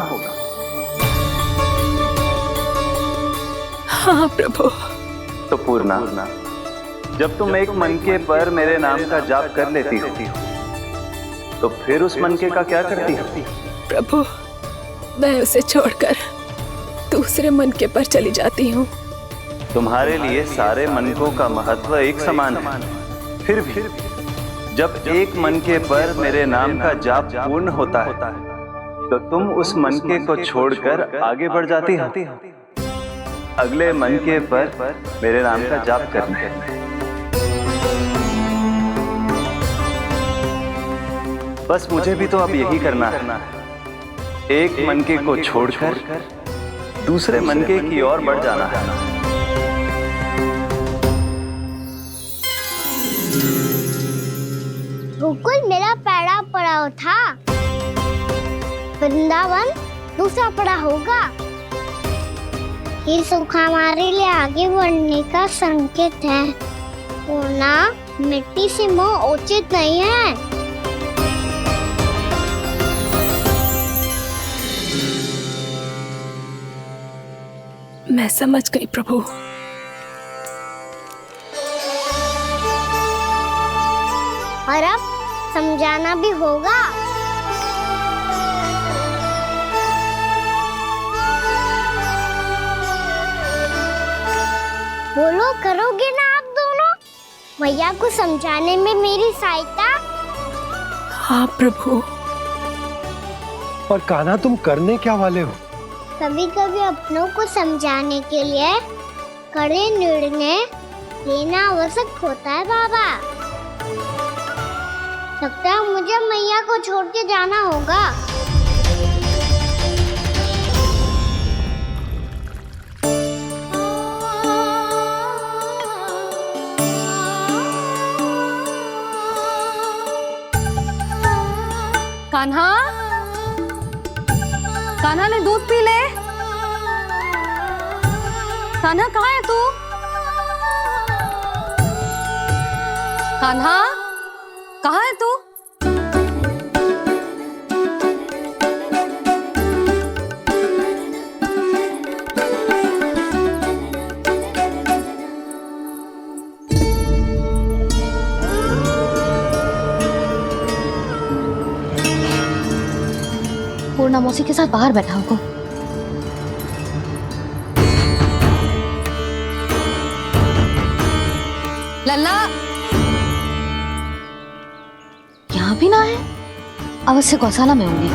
होगा। हाँ प्रभु। तो पूर्णा, जब तुम एक मनके पर मेरे नाम का जाप कर लेती हो, तो फिर उस मनके का क्या करती हो? प्रभु, मैं उसे छोड़कर दूसरे मनके पर चली जाती हूँ। तुम्हारे लिए सारे मनकों का महत्व एक समान है। फिर भी जब एक मनके पर मेरे नाम का जाप पूर्ण होता है, तो तुम उस मनके को छोड़कर आगे बढ़ जाती हो अगले मनके पर मेरे नाम का जाप करने। बस मुझे भी तो अब यही करना है, एक मनके को छोड़कर दूसरे मनके की ओर बढ़ जाना है। गोकुल मेरा पहला पड़ाव था, वृंदावन दूसरा पड़ाव होगा। ये सुख हमारे लिए आगे बढ़ने का संकेत है। पूर्णा, मिट्टी से मोह उचित नहीं है। मैं समझ गई प्रभु। और अब समझाना भी होगा। बोलो, करोगे ना आप दोनों? भैया को समझाने में मेरी सहायता। हाँ प्रभु। और कान्हा, तुम करने क्या वाले हो? कभी कभी अपनों को समझाने के लिए कड़े निर्णय लेना आवश्यक होता है बाबा। लगता है मुझे मैया को छोड़ के जाना होगा। कान्हा, कान्हा ने दूध पी ले। कान्हा कहाँ है तू? कान्हा, कहाँ है तू? पूर्णा मौसी के साथ बाहर बैठा होगा। लल्ला, यहाँ भी ना है। अवश्य गौशाला में होंगी।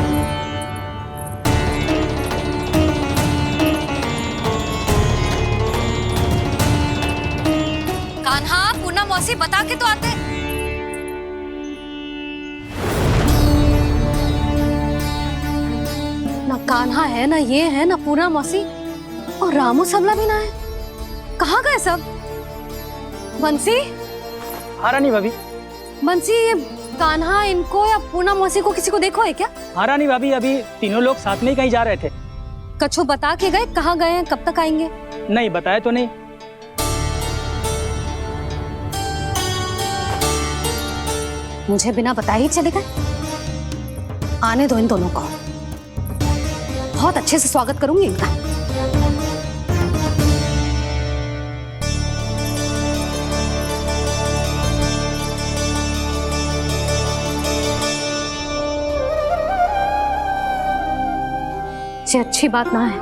कान्हा, पूर्णा मौसी बता के तो आते। ना कान्हा है, ना ये है, ना पूर्णा मौसी, और रामू सबला भी ना है। कहाँ गए सब? बंसी? हाँ रानी भाभी। बंसी, ये कान्हा इनको या पूर्णा मौसी को किसी को देखो है क्या? हाँ रानी भाभी, अभी तीनों लोग साथ में ही कहीं जा रहे थे। कछु बता के गए कहाँ गए हैं, कब तक आएंगे? नहीं बताया तो नहीं। मुझे बिना बताए ही चले गए। आने दो इन दोनों को, बहुत अच्छे से स्वागत करूंगी इनका। ये अच्छी बात ना है,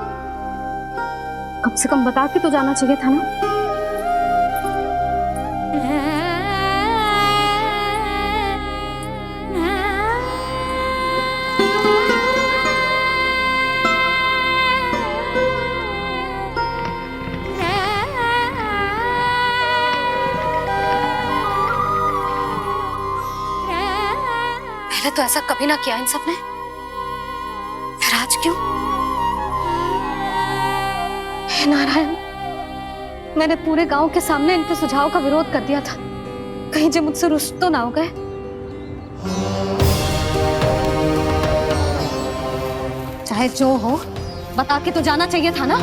कम से कम बता के तो जाना चाहिए था ना। पहले तो ऐसा कभी ना किया इन सब ने, फिर आज क्यों? हे नारायण, मैंने पूरे गांव के सामने इनके सुझाव का विरोध कर दिया था। कहीं जो मुझसे रुष्ट तो ना हो गए। चाहे जो हो, बता के तो जाना चाहिए था ना।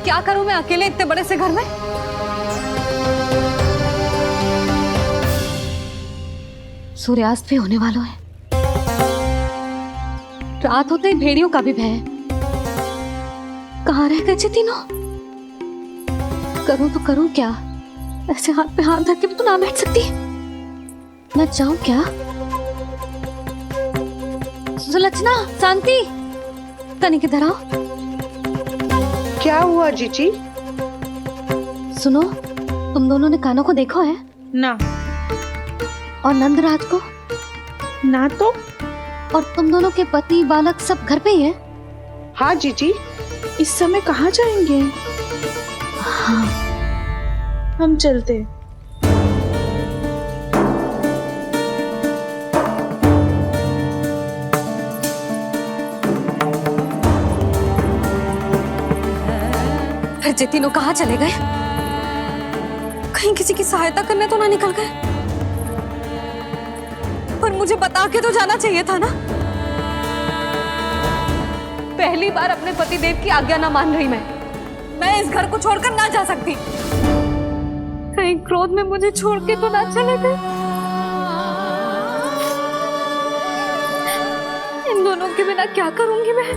क्या करूं मैं अकेले इतने बड़े से घर में? सूर्यास्त भी होने वाला है। रात होते ही भेड़ियों का भी भय है। कहाँ रह गए तीनों? करूं तो करूं क्या? ऐसे हाथ पे हाथ धर के भी तो ना बैठ सकती। मैं जाऊं क्या? सुलक्षणा, शांति, तनिक इधर आओ। क्या हुआ जीजी? सुनो, तुम दोनों ने कान्हा को देखा है? ना। और नंदराज को? ना तो। और तुम दोनों के पति बालक सब घर पे ही हैं? हाँ जीजी। इस समय कहाँ जाएंगे? हाँ। हम चलते। फिर ये तीनों कहाँ चले गए? कहीं किसी की सहायता करने तो ना निकल गए? पर मुझे बता के तो जाना चाहिए था ना। पहली बार अपने पतिदेव की आज्ञा ना मान रही मैं इस घर को छोड़कर ना जा सकती। कहीं क्रोध में मुझे छोड़ के तो ना चले गए। इन दोनों के बिना क्या करूंगी मैं?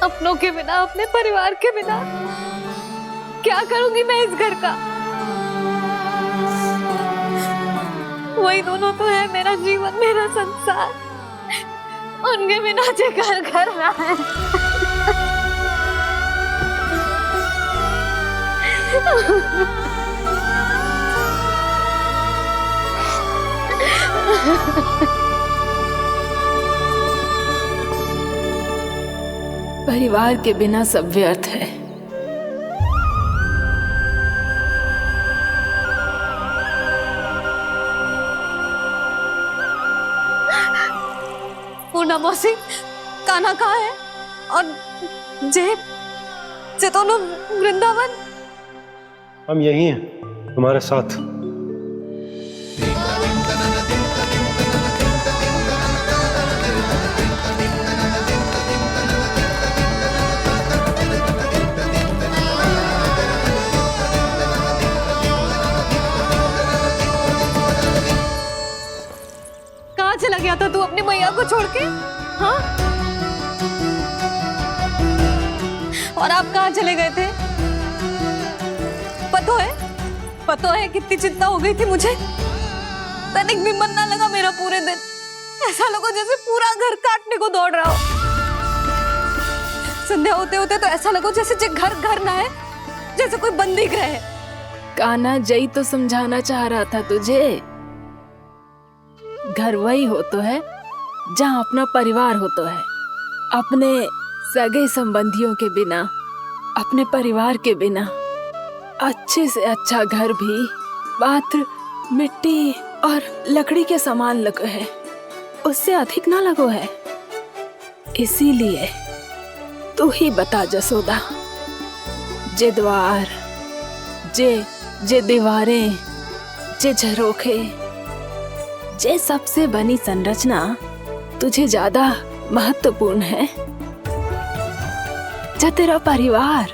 अपनों के बिना, अपने परिवार के बिना क्या करूंगी मैं इस घर का? वही दोनों तो है मेरा जीवन, मेरा संसार। उनके बिना जे घर घर रहा है। परिवार के बिना सब व्यर्थ है। पूर्णा मौसी, कान्हा कहाँ है? और जे दोनों वृंदावन? हम यही हैं तुम्हारे साथ। कहाँ चला गया था तू अपनी मैया को छोड़ के? हाँ? और आप कहाँ चले गए थे? पतो है कितनी चिंता हो गई थी मुझे। तनिक भी मन ना लगा मेरा पूरे दिन। ऐसा लगा जैसे पूरा घर काटने को दौड़ रहा हो। संध्या होते होते तो ऐसा लगा जैसे घर घर ना है, जैसे कोई बंदी गृह है। कान्हा, जय तो समझाना चाह रहा था तुझे। घर वही हो तो है जहाँ अपना परिवार हो तो है। अपने सगे संबंधियों के बिना, अपने परिवार के बिना अच्छे से अच्छा घर भी पात्र मिट्टी और लकड़ी के समान लगो है, उससे अधिक ना लगो है। इसीलिए तू ही बता जसोदा, जे द्वार, जे दीवारें, जे झरोखे, जे सबसे बनी संरचना तुझे ज्यादा महत्वपूर्ण है? जा तेरा परिवार,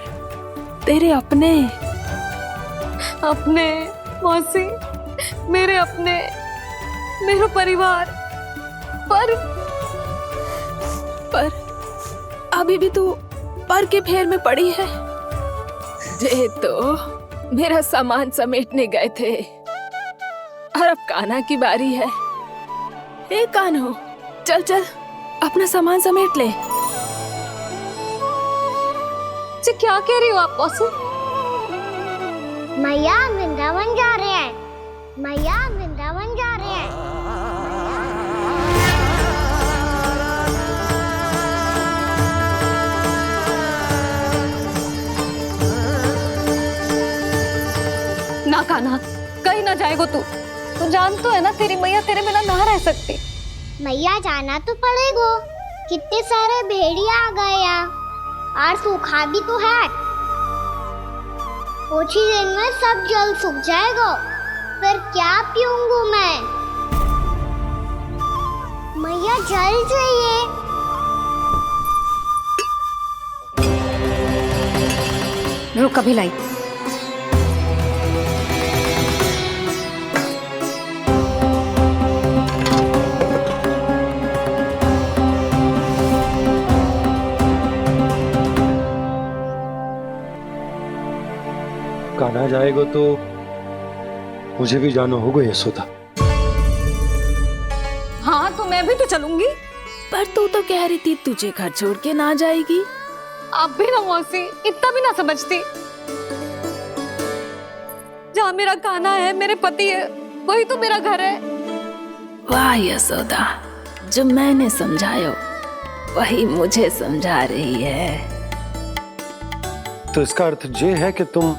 तेरे अपने मौसी, मेरे अपने, मेरा परिवार। पर अभी भी तू पर के फेर में पड़ी है। जे तो मेरा सामान समेटने गए थे और अब कान्हा की बारी है। ए कान्हो, चल चल अपना सामान समेट ले। जी क्या कह रही हो आप मौसी? मैया वृंदावन जा रहे हैं। मैया वृंदावन जा रहे हैं। ना कान्हा, कहीं ना जाएगो तू। तू जान तो है ना तेरी मैया तेरे बिना ना रह सकती। मैया जाना तो पड़ेगा। कितने सारे भेड़िया आ गए यहाँ, और सूखा भी तो है। कुछ ही दिन में सब जल सूख जाएगा, फिर क्या पीऊंगा मैं? मैया जल चाहिए। रुक, अभी लाई। ना जाएगा तो मुझे भी जाना होगा यशोदा। हाँ तो मैं भी तो चलूंगी। पर तू तो कह रही थी तुझे घर छोड़ के ना जाएगी। आप भी ना मौसी, इतना भी ना समझती। जहाँ मेरा कान्हा है, मेरे पति है, वही तो मेरा घर है। वाह यशोदा, जो मैंने समझायो वही मुझे समझा रही है। तो इसका अर्थ ये है कि तुम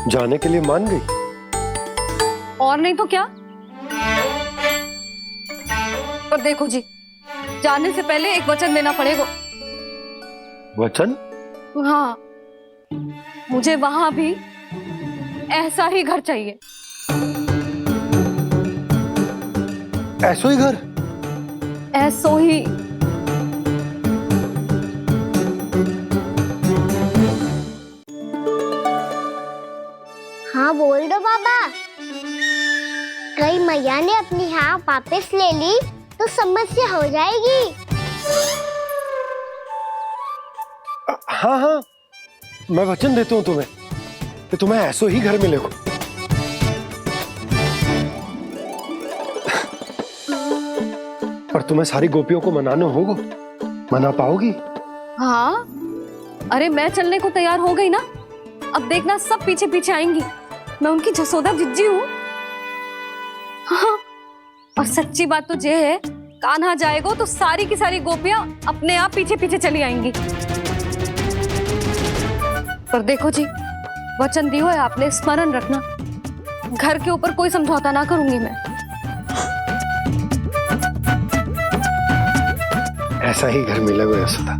जाने के लिए मान गई? और नहीं तो क्या। और देखो जी, जाने से पहले एक वचन देना पड़ेगा। वचन? हाँ, मुझे वहां भी ऐसा ही घर चाहिए। ऐसो ही घर? ऐसो ही। हाँ बोल दो बाबा। कहीं मैया ने अपनी हाँ वापस ले ली तो समस्या हो जाएगी। हाँ हाँ, मैं वचन देता हूँ तुम्हें कि तुम्हें ऐसो ही घर मिलेगा। पर तुम्हें सारी गोपियों को मनाना होगा। मना पाओगी? हाँ, अरे मैं चलने को तैयार हो गई ना। अब देखना सब पीछे पीछे आएंगी। मैं उनकी जसोदा जिज्जी हूँ। हाँ, और सच्ची बात तो ये है, कान्हा जाएगा तो सारी की सारी गोपियां अपने आप पीछे पीछे चली आएंगी। पर देखो जी, वचन दियो है आपने, स्मरण रखना। घर के ऊपर कोई समझौता ना करूंगी मैं। ऐसा ही घर मिलेगा यशोदा।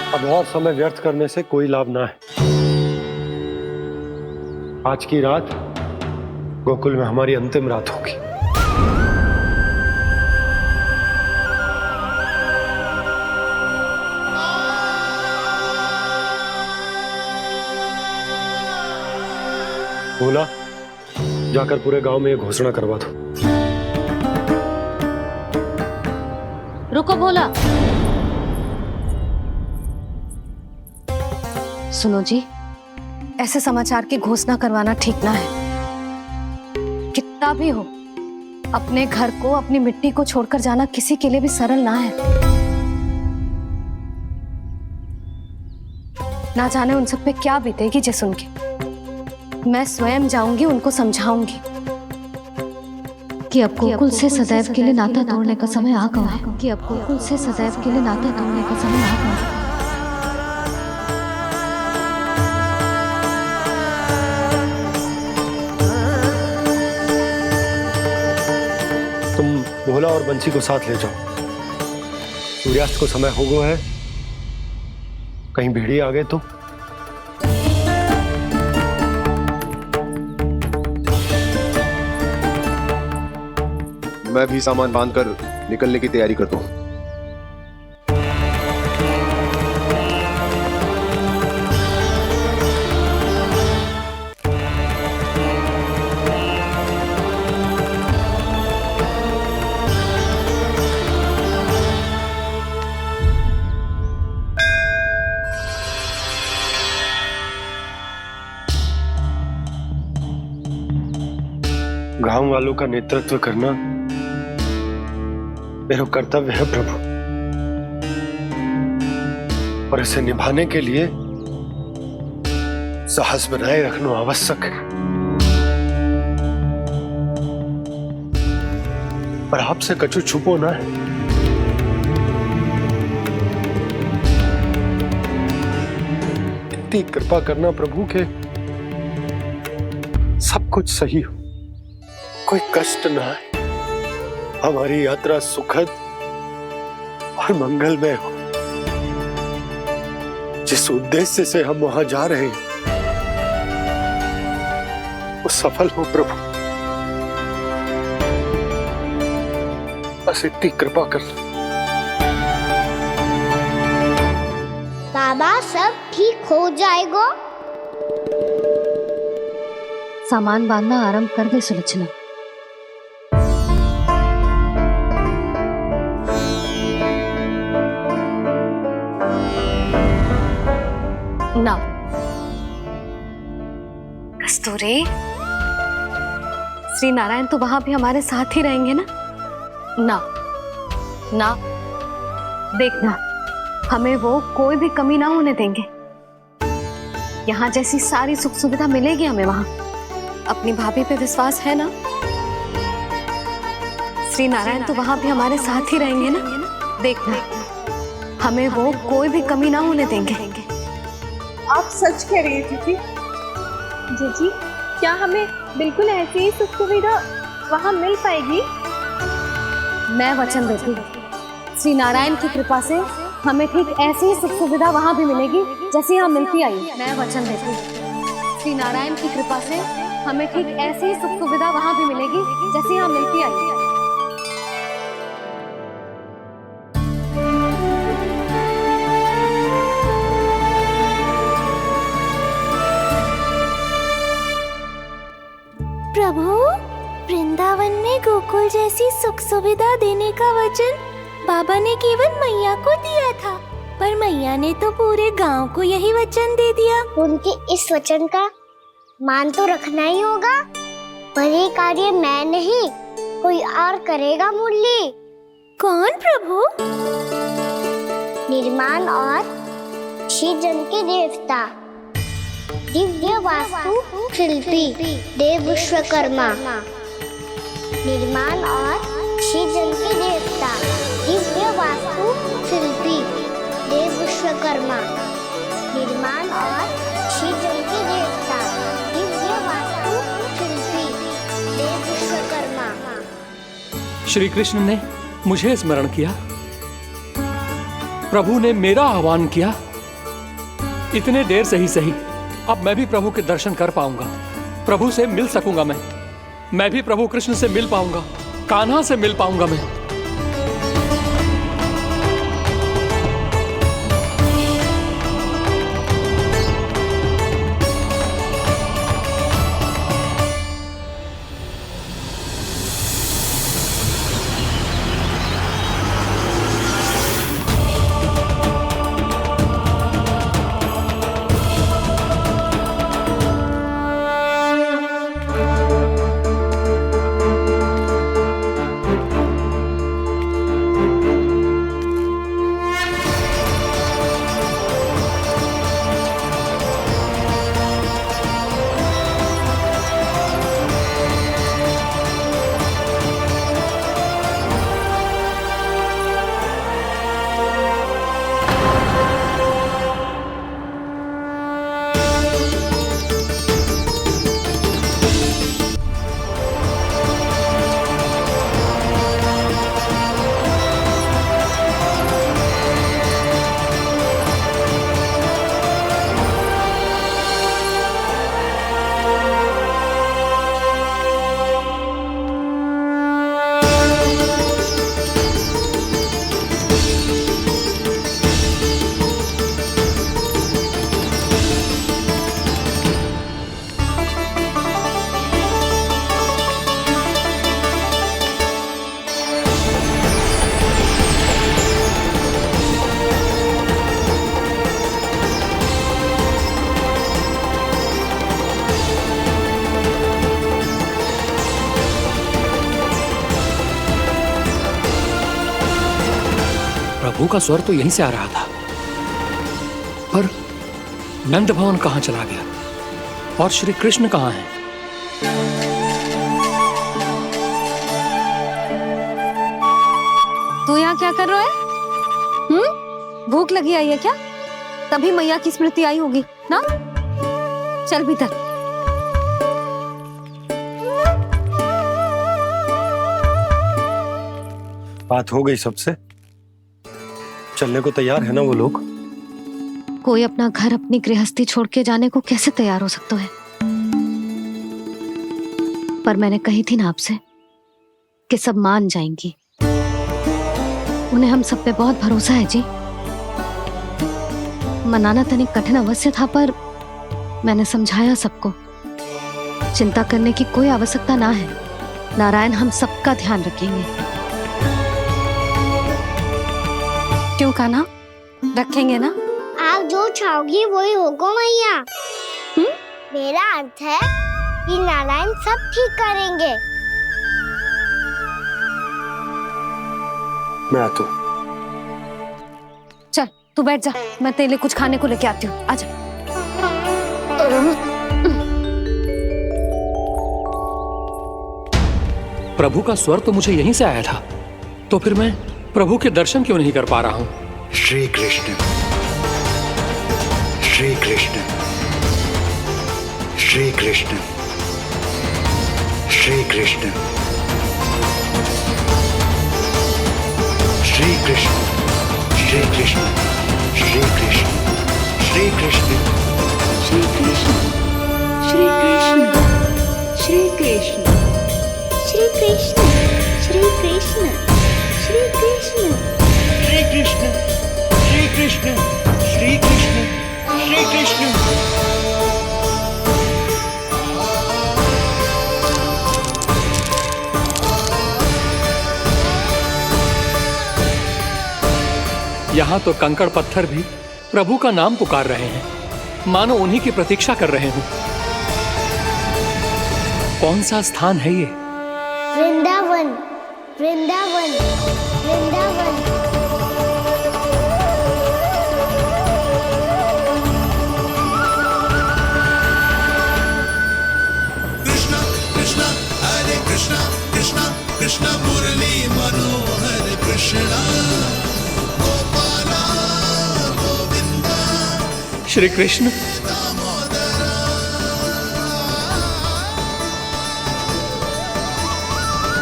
अब और समय व्यर्थ करने से कोई लाभ ना है। आज की रात गोकुल में हमारी अंतिम रात होगी। बोला, जाकर पूरे गांव में ये घोषणा करवा दो। रुको भोला। सुनो जी, ऐसे समाचार की घोषणा करवाना ठीक ना है। कितना भी हो, अपने घर को, अपनी मिट्टी को छोड़कर जाना किसी के लिए भी सरल ना है। ना जाने उन सब पे क्या बीतेगी जे सुन के। मैं स्वयं जाऊंगी, उनको समझाऊंगी कि अब गोकुल से सदैव के लिए नाता तोड़ने का समय आ गया है। कि अब गोकुल से सदैव के लिए नाता तोड़ने का समय आ गया है। तुम भोला और बंसी को साथ ले जाओ। सूर्यास्त को समय हो गया है, कहीं भेड़िए आ गए तो। मैं भी सामान बांधकर निकलने की तैयारी करता हूँ। गांव वालों का नेतृत्व करना मेरा कर्तव्य है प्रभु, और इसे निभाने के लिए साहस बनाए रखना आवश्यक है। पर आपसे कछु छुपो ना है। इतनी कृपा करना प्रभु के सब कुछ सही हो, कोई कष्ट ना है, हमारी यात्रा सुखद और मंगलमय हो। जिस उद्देश्य से हम वहां जा रहे हैं वो सफल हो प्रभु, बस इतनी कृपा कर। बाबा सब ठीक हो जाएगा। सामान बांधना आरंभ कर दे सुलोचना। ना कस्तूरी, श्री नारायण तो वहां भी हमारे साथ ही रहेंगे ना? ना ना, देखना, हमें वो कोई भी कमी ना होने देंगे। यहाँ जैसी सारी सुख सुविधा मिलेगी हमें वहां। अपनी भाभी पे विश्वास है ना? श्री नारायण तो वहां भी हमारे साथ ही रहेंगे ना? देखना, हमें वो कोई भी कमी ना होने देंगे। आप सच कह रही है जीजी। जीजी, क्या हमें बिल्कुल ऐसी ही सुख सुविधा वहाँ मिल पाएगी? मैं वचन देती हूँ, श्री नारायण की कृपा से हमें ठीक ऐसी ही सुख सुविधा वहाँ भी मिलेगी जैसी यहाँ मिलती आई। मैं वचन देती हूँ, श्री नारायण की कृपा से हमें ठीक ऐसी ही सुख सुविधा वहाँ भी मिलेगी जैसी यहाँ मिलती आई। प्रभु, वृंदावन में गोकुल जैसी सुख सुविधा देने का वचन बाबा ने केवल मैया को दिया था, पर मैया ने तो पूरे गांव को यही वचन दे दिया। उनके इस वचन का मान तो रखना ही होगा, पर ये कार्य मैं नहीं, कोई और करेगा। मुरली कौन प्रभु? निर्माण और सृजन के देवता, दिव्य वास्तु शिल्पी देव विश्वकर्मा। निर्माण और सृजन के देवता, दिव्य वास्तु शिल्पी देव विश्वकर्मा। निर्माण और सृजन के देवता, दिव्य वास्तु शिल्पी देव विश्वकर्मा। श्री कृष्ण ने मुझे स्मरण किया, प्रभु ने मेरा आह्वान किया। इतने देर से ही सही, अब मैं भी प्रभु के दर्शन कर पाऊंगा, प्रभु से मिल सकूंगा। मैं भी प्रभु कृष्ण से मिल पाऊंगा, कान्हा से मिल पाऊंगा मैं। प्रभु का स्वर तो यहीं से आ रहा था, पर नंद भवन कहां चला गया और श्री कृष्ण कहां हैं? तू यहाँ क्या कर रहा है? भूख लगी आई है क्या? तभी मैया की स्मृति आई होगी ना? चल भीतर। बात हो गई सबसे? चलने को तैयार है ना वो लोग? कोई अपना घर, अपनी गृहस्थी छोड़ के जाने को कैसे तैयार हो सकता है? पर मैंने कही थी ना आपसे कि सब मान जाएंगी। उन्हें हम सब पे बहुत भरोसा है जी। मनाना तनिक कठिन अवश्य था, पर मैंने समझाया सबको। चिंता करने की कोई आवश्यकता ना है। नारायण हम सबका ध्यान रखेंगे। क्यों कान्हा, रखेंगे ना? आप जो चाहोगी वही होगा मैया। मेरा अर्थ है कि नारायण सब ठीक करेंगे। मैं आता हूँ। चल तू बैठ जा, मैं तेरे लिए कुछ खाने को लेके आती हूँ। आजा। प्रभु का स्वर तो मुझे यहीं से आया था, तो फिर मैं प्रभु के दर्शन क्यों नहीं कर पा रहा हूँ? श्री कृष्ण, श्री कृष्ण, श्री कृष्ण, श्री कृष्ण, श्री कृष्ण, श्री कृष्ण, श्री कृष्ण, श्री कृष्ण, श्री कृष्ण, श्री कृष्ण, श्री कृष्ण, श्री कृष्ण, श्री कृष्ण, श्री कृष्ण, श्री कृष्ण, श्री कृष्ण, श्री कृष्ण, श्री कृष्ण। यहाँ तो कंकड़ पत्थर भी प्रभु का नाम पुकार रहे हैं, मानो उन्हीं की प्रतीक्षा कर रहे हूँ। कौन सा स्थान है ये? वृंदावन, वृंदावन, वृंदावन। कृष्णा कृष्णा हरे कृष्णा, कृष्णा कृष्णा मुरली मनोहर कृष्णा, गोपाला गोविंदा। श्री कृष्ण,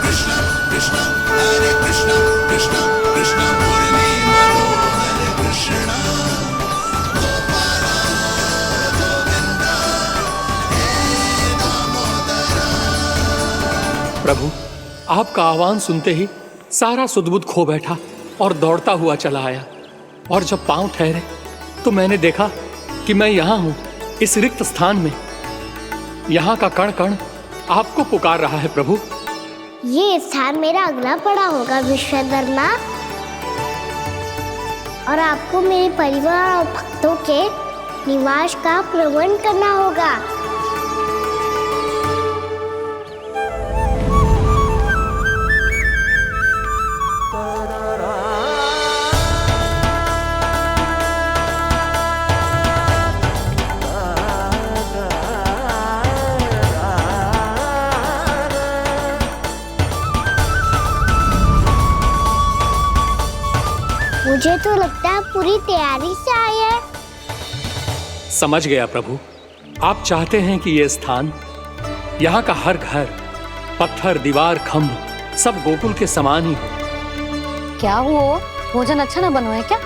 कृष्णा कृष्णा हरे कृष्णा, कृष्णा कृष्णा मुरली मनोहर कृष्णा, गोपाला गोविंदा हे दामोदरा। प्रभु आपका आह्वान सुनते ही सारा सुध-बुध खो बैठा और दौड़ता हुआ चला आया, और जब पांव ठहरे तो मैंने देखा कि मैं यहाँ हूँ, इस रिक्त स्थान में। यहाँ का कण कण आपको पुकार रहा है प्रभु। ये स्थान मेरा अगला पड़ा होगा विश्वकर्मा, और आपको मेरे परिवार और भक्तों के निवास का प्रबंध करना होगा। मुझे तो लगता है पूरी तैयारी से आए हैं। समझ गया प्रभु, आप चाहते हैं कि ये स्थान, यहाँ का हर घर, पत्थर, दीवार, खम्भ सब गोकुल के समान ही हो। क्या हुआ? भोजन अच्छा ना बनो है क्या?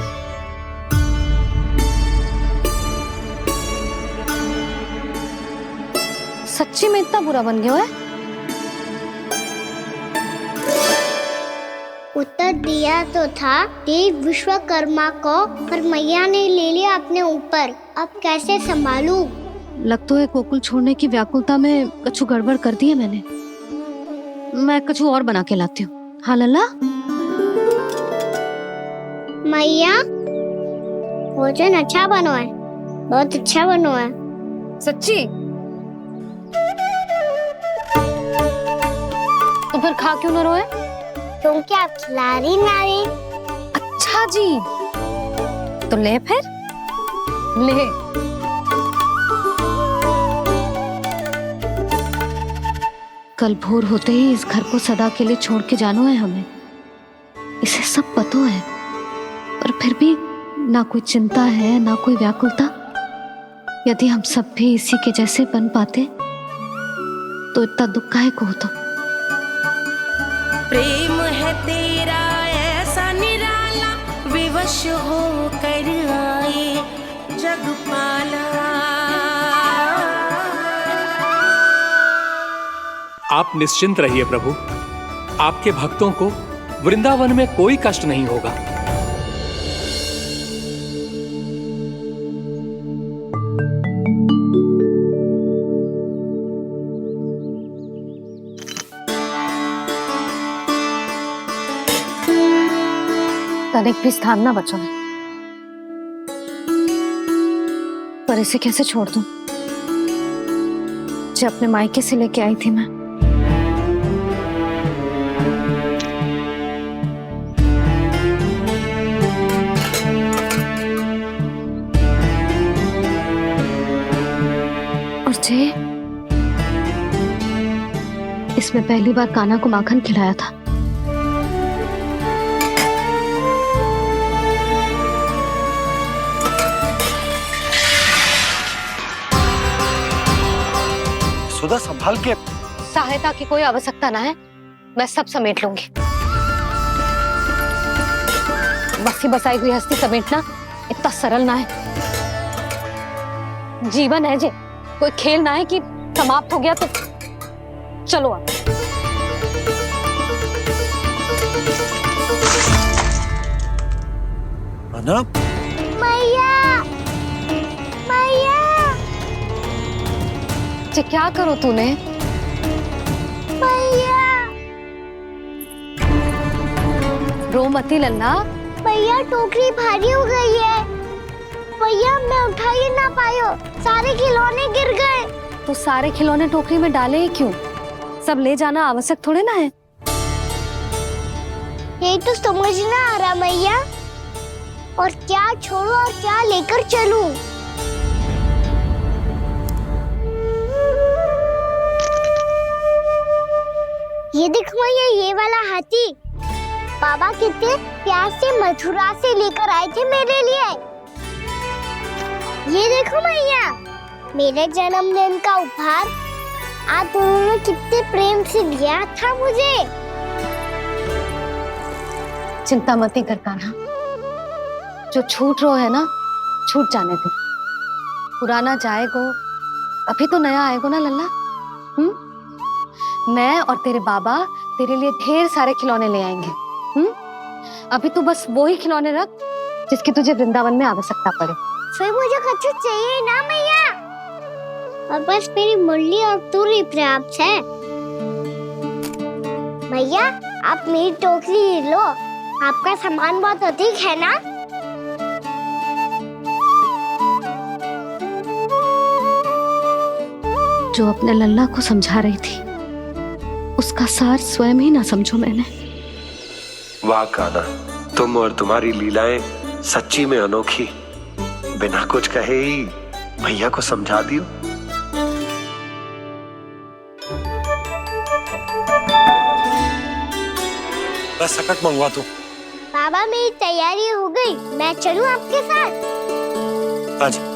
सच्ची में इतना बुरा बन गया है? उत्तर दिया तो था देव विश्वकर्मा को, पर मैया ने ले लिया अपने ऊपर। अब कैसे संभालूं? लग तो है गोकुल छोड़ने की व्याकुलता में कछु गड़बड़ कर दी है मैंने। मैं कछु और बना के लाती हूँ। हाँ लल्ला? मैया, भोजन अच्छा बनो है, बहुत अच्छा बनो है। सच्ची? तो फिर खा क्यों न रोए? क्योंकि आप खिला रही नारी। अच्छा जी, तो ले फिर ले। कल भोर होते ही इस घर को सदा के लिए छोड़ के जाना है हमें। इसे सब पता है, पर फिर भी ना कोई चिंता है ना कोई व्याकुलता। यदि हम सब भी इसी के जैसे बन पाते तो इतना दुख काहे को होता। प्रेम है तेरा ऐसा निराला, विवश हो कर आए जगपाला। आप निश्चिंत रहिए प्रभु, आपके भक्तों को वृंदावन में कोई कष्ट नहीं होगा। तनिक भी स्थान ना बचो है। पर इसे कैसे छोड़ दूं जो अपने मायके से लेके आई थी मैं। और जे इसमें पहली बार कान्हा को माखन खिलाया था। सुधा संभाल के। सहायता की कोई आवश्यकता ना है, मैं सब समेट लूंगी। बसी बसाई हुई हस्ती समेटना इतना सरल ना है। जीवन है जे, कोई खेल ना है कि समाप्त हो गया तो चलो आप। मैया, मैया। जे क्या करो तूने? मैया, रो मती लल्ला। भैया टोकरी भारी हो गई है। भैया मैं उठा ही ना पायो, सारे खिलौने गिर गए। तो सारे खिलौने टोकरी में डाले ही क्यों? सब ले जाना आवश्यक थोड़े ना है। यही तो समझ ना आ रहा मैया, और क्या छोड़ो और क्या लेकर चलूं? ये देख मैया, ये वाला हाथी बाबा कितने प्यार से मथुरा से लेकर आए थे मेरे लिए। ये देखो मैया, मेरे जन्मदिन का उपहार आप दोनों ने कितने प्रेम से दिया था मुझे। चिंता मत ही कर कान्हा, जो छूट रो है ना छूट जाने दे। पुराना जाएगो, अभी तो नया आएगो ना लल्ला। मैं और तेरे बाबा तेरे लिए ढेर सारे खिलौने ले आएंगे। अभी तू बस वो ही खिलौने रख जिसकी तुझे वृंदावन में आवश्यकता पड़े। फिर मुझे कुछ चाहिए ना मैया, और बस मेरी मुरली और तुरी पर्याप्त है। भैया आप मेरी टोकरी लो, आपका सामान बहुत अधिक है ना। जो अपने लल्ला को समझा रही थी उसका सार स्वयं ही ना समझो मैंने। वाह कान्हा, तुम और तुम्हारी लीलाएं सच्ची में अनोखी। बिना कुछ कहे ही भैया को समझा दियो। बस सकट मंगवा तू। बाबा मेरी तैयारी हो गई, मैं चलूं आपके साथ? आजा।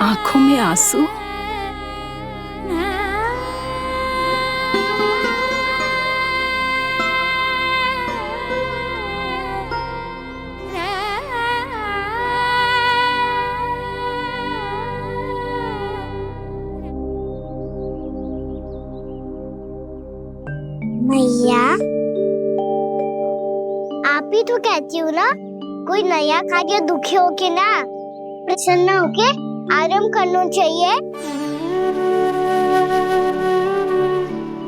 आंखों में आंसू। मैया, आप ही तो कहती हो ना, कोई नया कार्य दुखी होके ना प्रसन्न होके आराम करना चाहिए।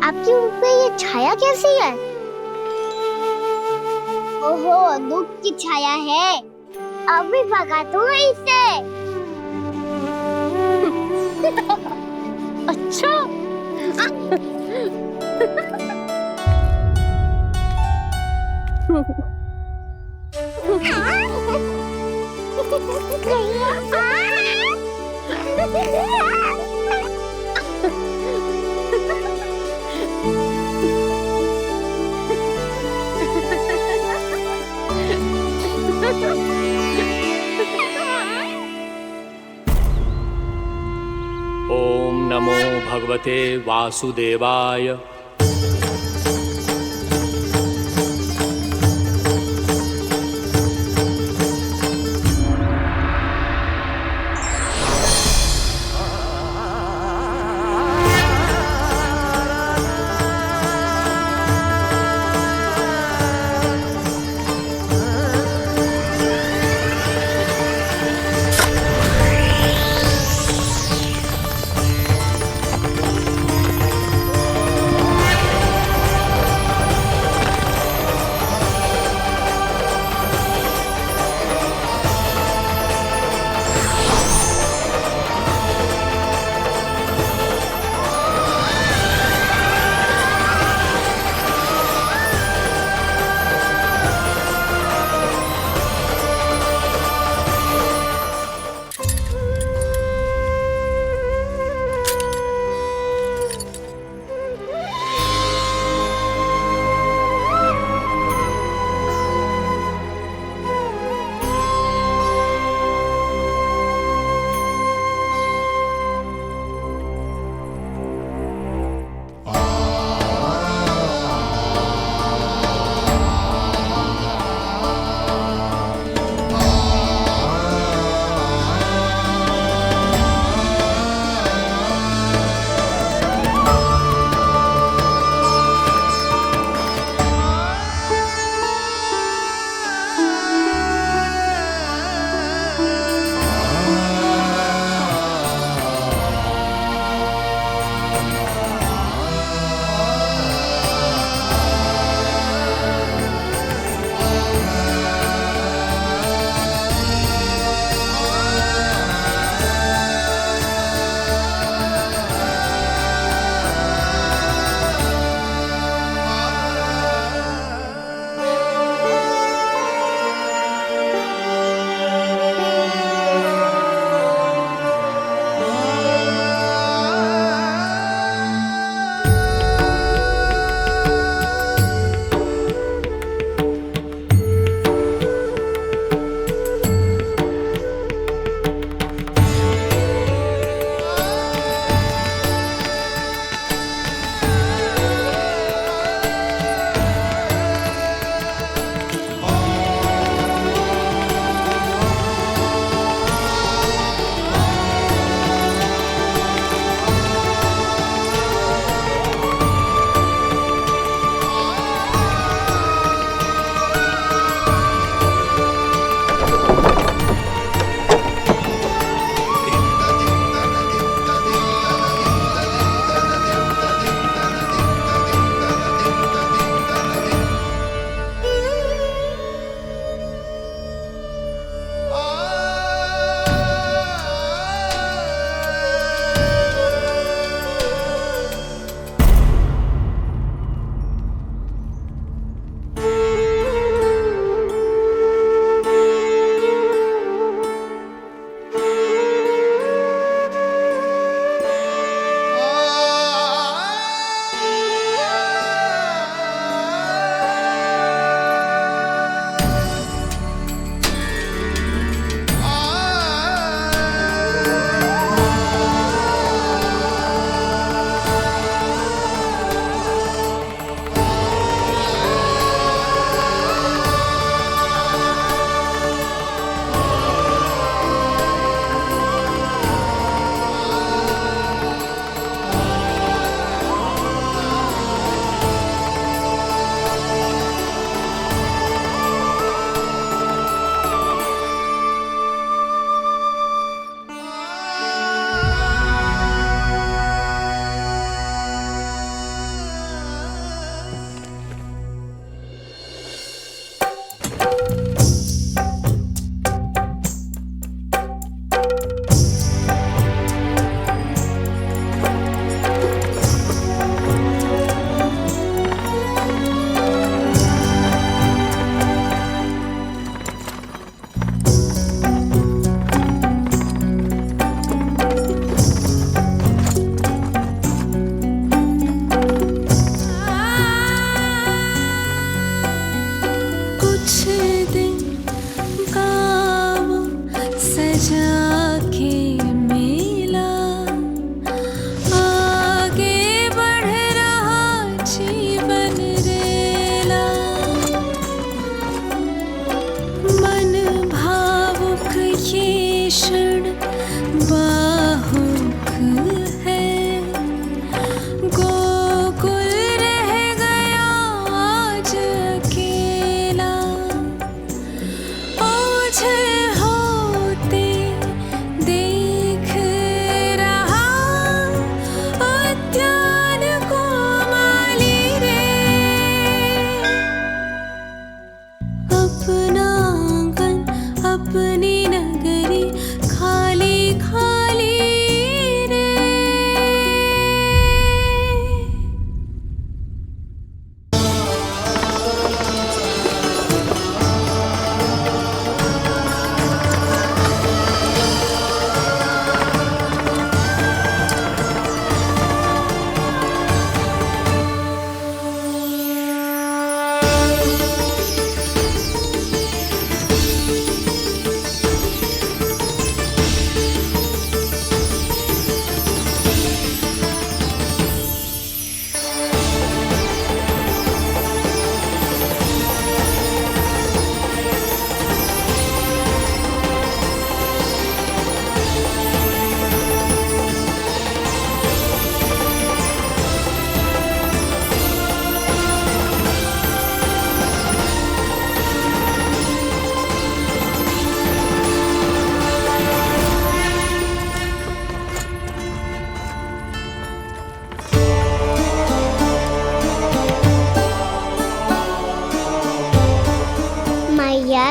आपकी मुंह पे ये छाया कैसी है? ओहो, दुख की छाया है। अभी भगा दूं इसे। अच्छा। ओम नमो भगवते वासुदेवाय।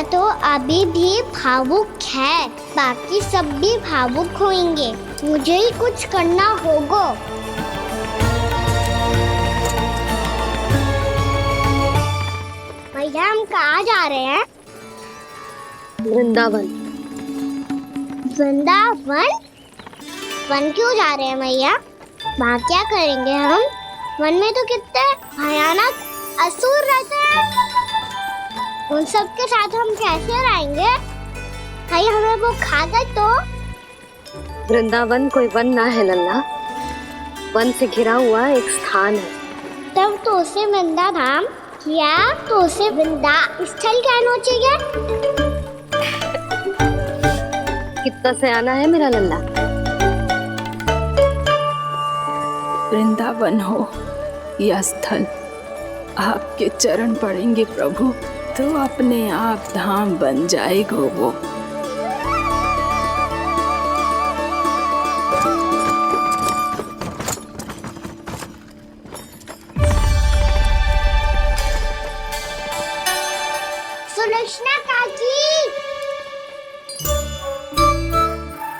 भैया तो अभी भी भावुक है, बाकी सब भी भावुक होंगे। मुझे ही कुछ करना होगा। भैया हम कहाँ जा रहे हैं? वृंदावन। वृंदावन? वन क्यों जा रहे हैं भैया? वहाँ क्या करेंगे हम? वन में तो कितने भयानक असुर रहते हैं। उन सब के साथ हम कैसे रहेंगे? भाई हमें वो खा गए तो? वृंदावन कोई वन ना है लल्ला, वन से घिरा हुआ एक स्थान है। तब तो उसे वृंदा धाम क्या, तो उसे वृंदा स्थल कहना चाहिए। कितना सयाना है मेरा लल्ला। वृंदावन हो या स्थल, आपके चरण पड़ेंगे प्रभु तो अपने आप धाम बन जाएगा वो। सुलक्षणा काकी,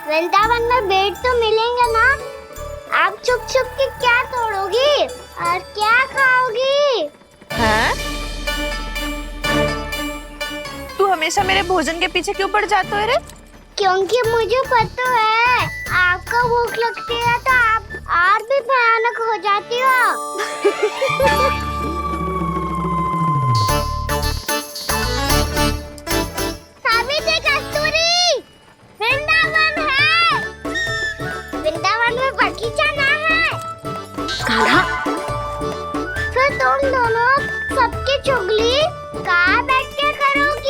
वृंदावन में बेट तो मिलेंगे ना? आप छुप छुप के क्या तोड़ोगी और क्या खाओगी? हाँ? तू हमेशा मेरे भोजन के पीछे क्यों पड़ जाता है रे? क्योंकि मुझे पता है आपको भूख लगती है तो आप और भी भयानक हो जाती हो। सावित्री, कस्तूरी, वृंदावन है। वृंदावन में बगीचा ना है। कान्हा, फिर तुम दोनों सबकी चुगली कहाँ बैठ के करोगी?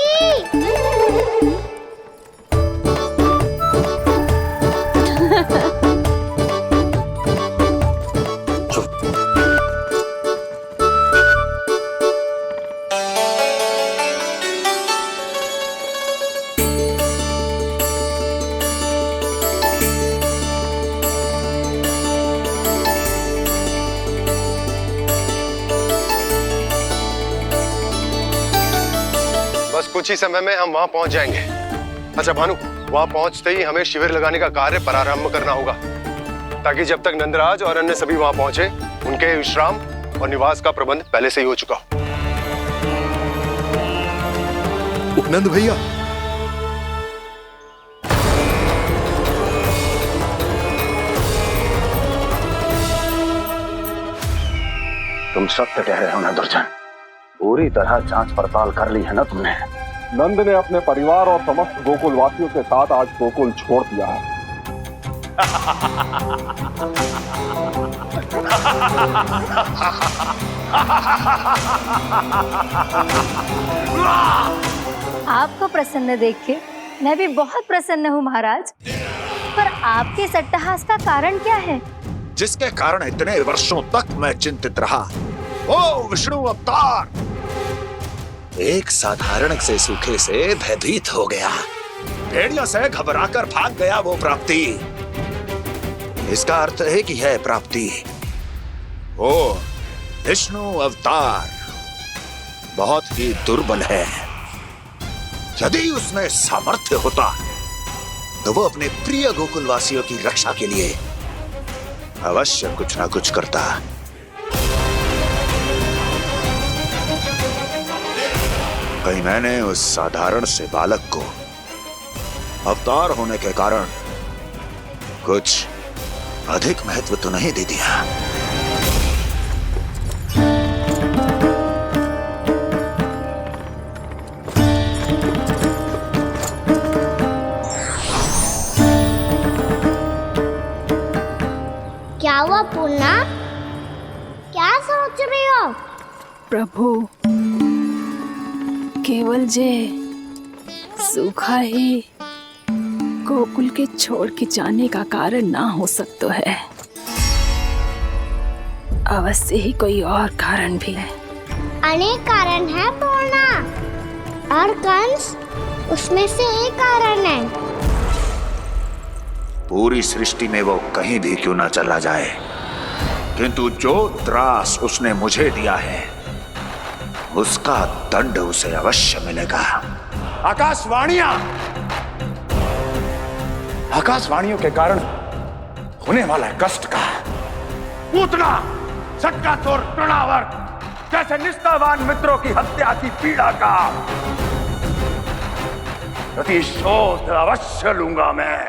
बस कुछ ही समय में हम वहां पहुंच जाएंगे। अच्छा भानु, वहां पहुंचते ही हमें शिविर लगाने का कार्य प्रारंभ करना होगा, ताकि जब तक नंदराज और अन्य सभी वहां पहुंचे उनके विश्राम और निवास का प्रबंध पहले से ही हो चुका हो। नंद भैया, तुम सत्य कह रहे हो ना दुर्जन, पूरी तरह जांच पड़ताल कर ली है ना तुमने? नंद ने अपने परिवार और समस्त गोकुल वासियों के साथ आज गोकुल छोड़ दिया है। आपको प्रसन्न देख के मैं भी बहुत प्रसन्न हूँ महाराज। पर आपके इस अट्टहास का कारण क्या है? जिसके कारण इतने वर्षों तक मैं चिंतित रहा, ओ विष्णु अवतार, एक साधारण से सूखे से भयभीत हो गया, भेड़ियों से घबराकर भाग गया वो प्राप्ति। इसका अर्थ है कि है प्राप्ति ओ विष्णु अवतार बहुत ही दुर्बल है। यदि उसमें सामर्थ्य होता तो वो अपने प्रिय गोकुलवासियों की रक्षा के लिए अवश्य कुछ ना कुछ करता। कहीं मैंने उस साधारण से बालक को अवतार होने के कारण कुछ अधिक महत्व तो नहीं दे दिया। क्या हुआ पूर्णा? क्या सोच रही हो? प्रभु, केवल जे सूखा ही गोकुल के छोड़ के जाने का कारण ना हो सकता है, अवश्य ही कोई और कारण भी है। अनेक कारण है पूर्णा, और कंस उसमें से एक कारण है। पूरी सृष्टि में वो कहीं भी क्यों ना चला जाए, किंतु जो त्रास उसने मुझे दिया है उसका दंड उसे अवश्य मिलेगा। आकाशवाणियों के कारण होने वाला कष्ट का पूतना, सटका चोर तृणावर जैसे निष्ठावान मित्रों की हत्या की पीड़ा का प्रतिशोध अवश्य लूंगा मैं।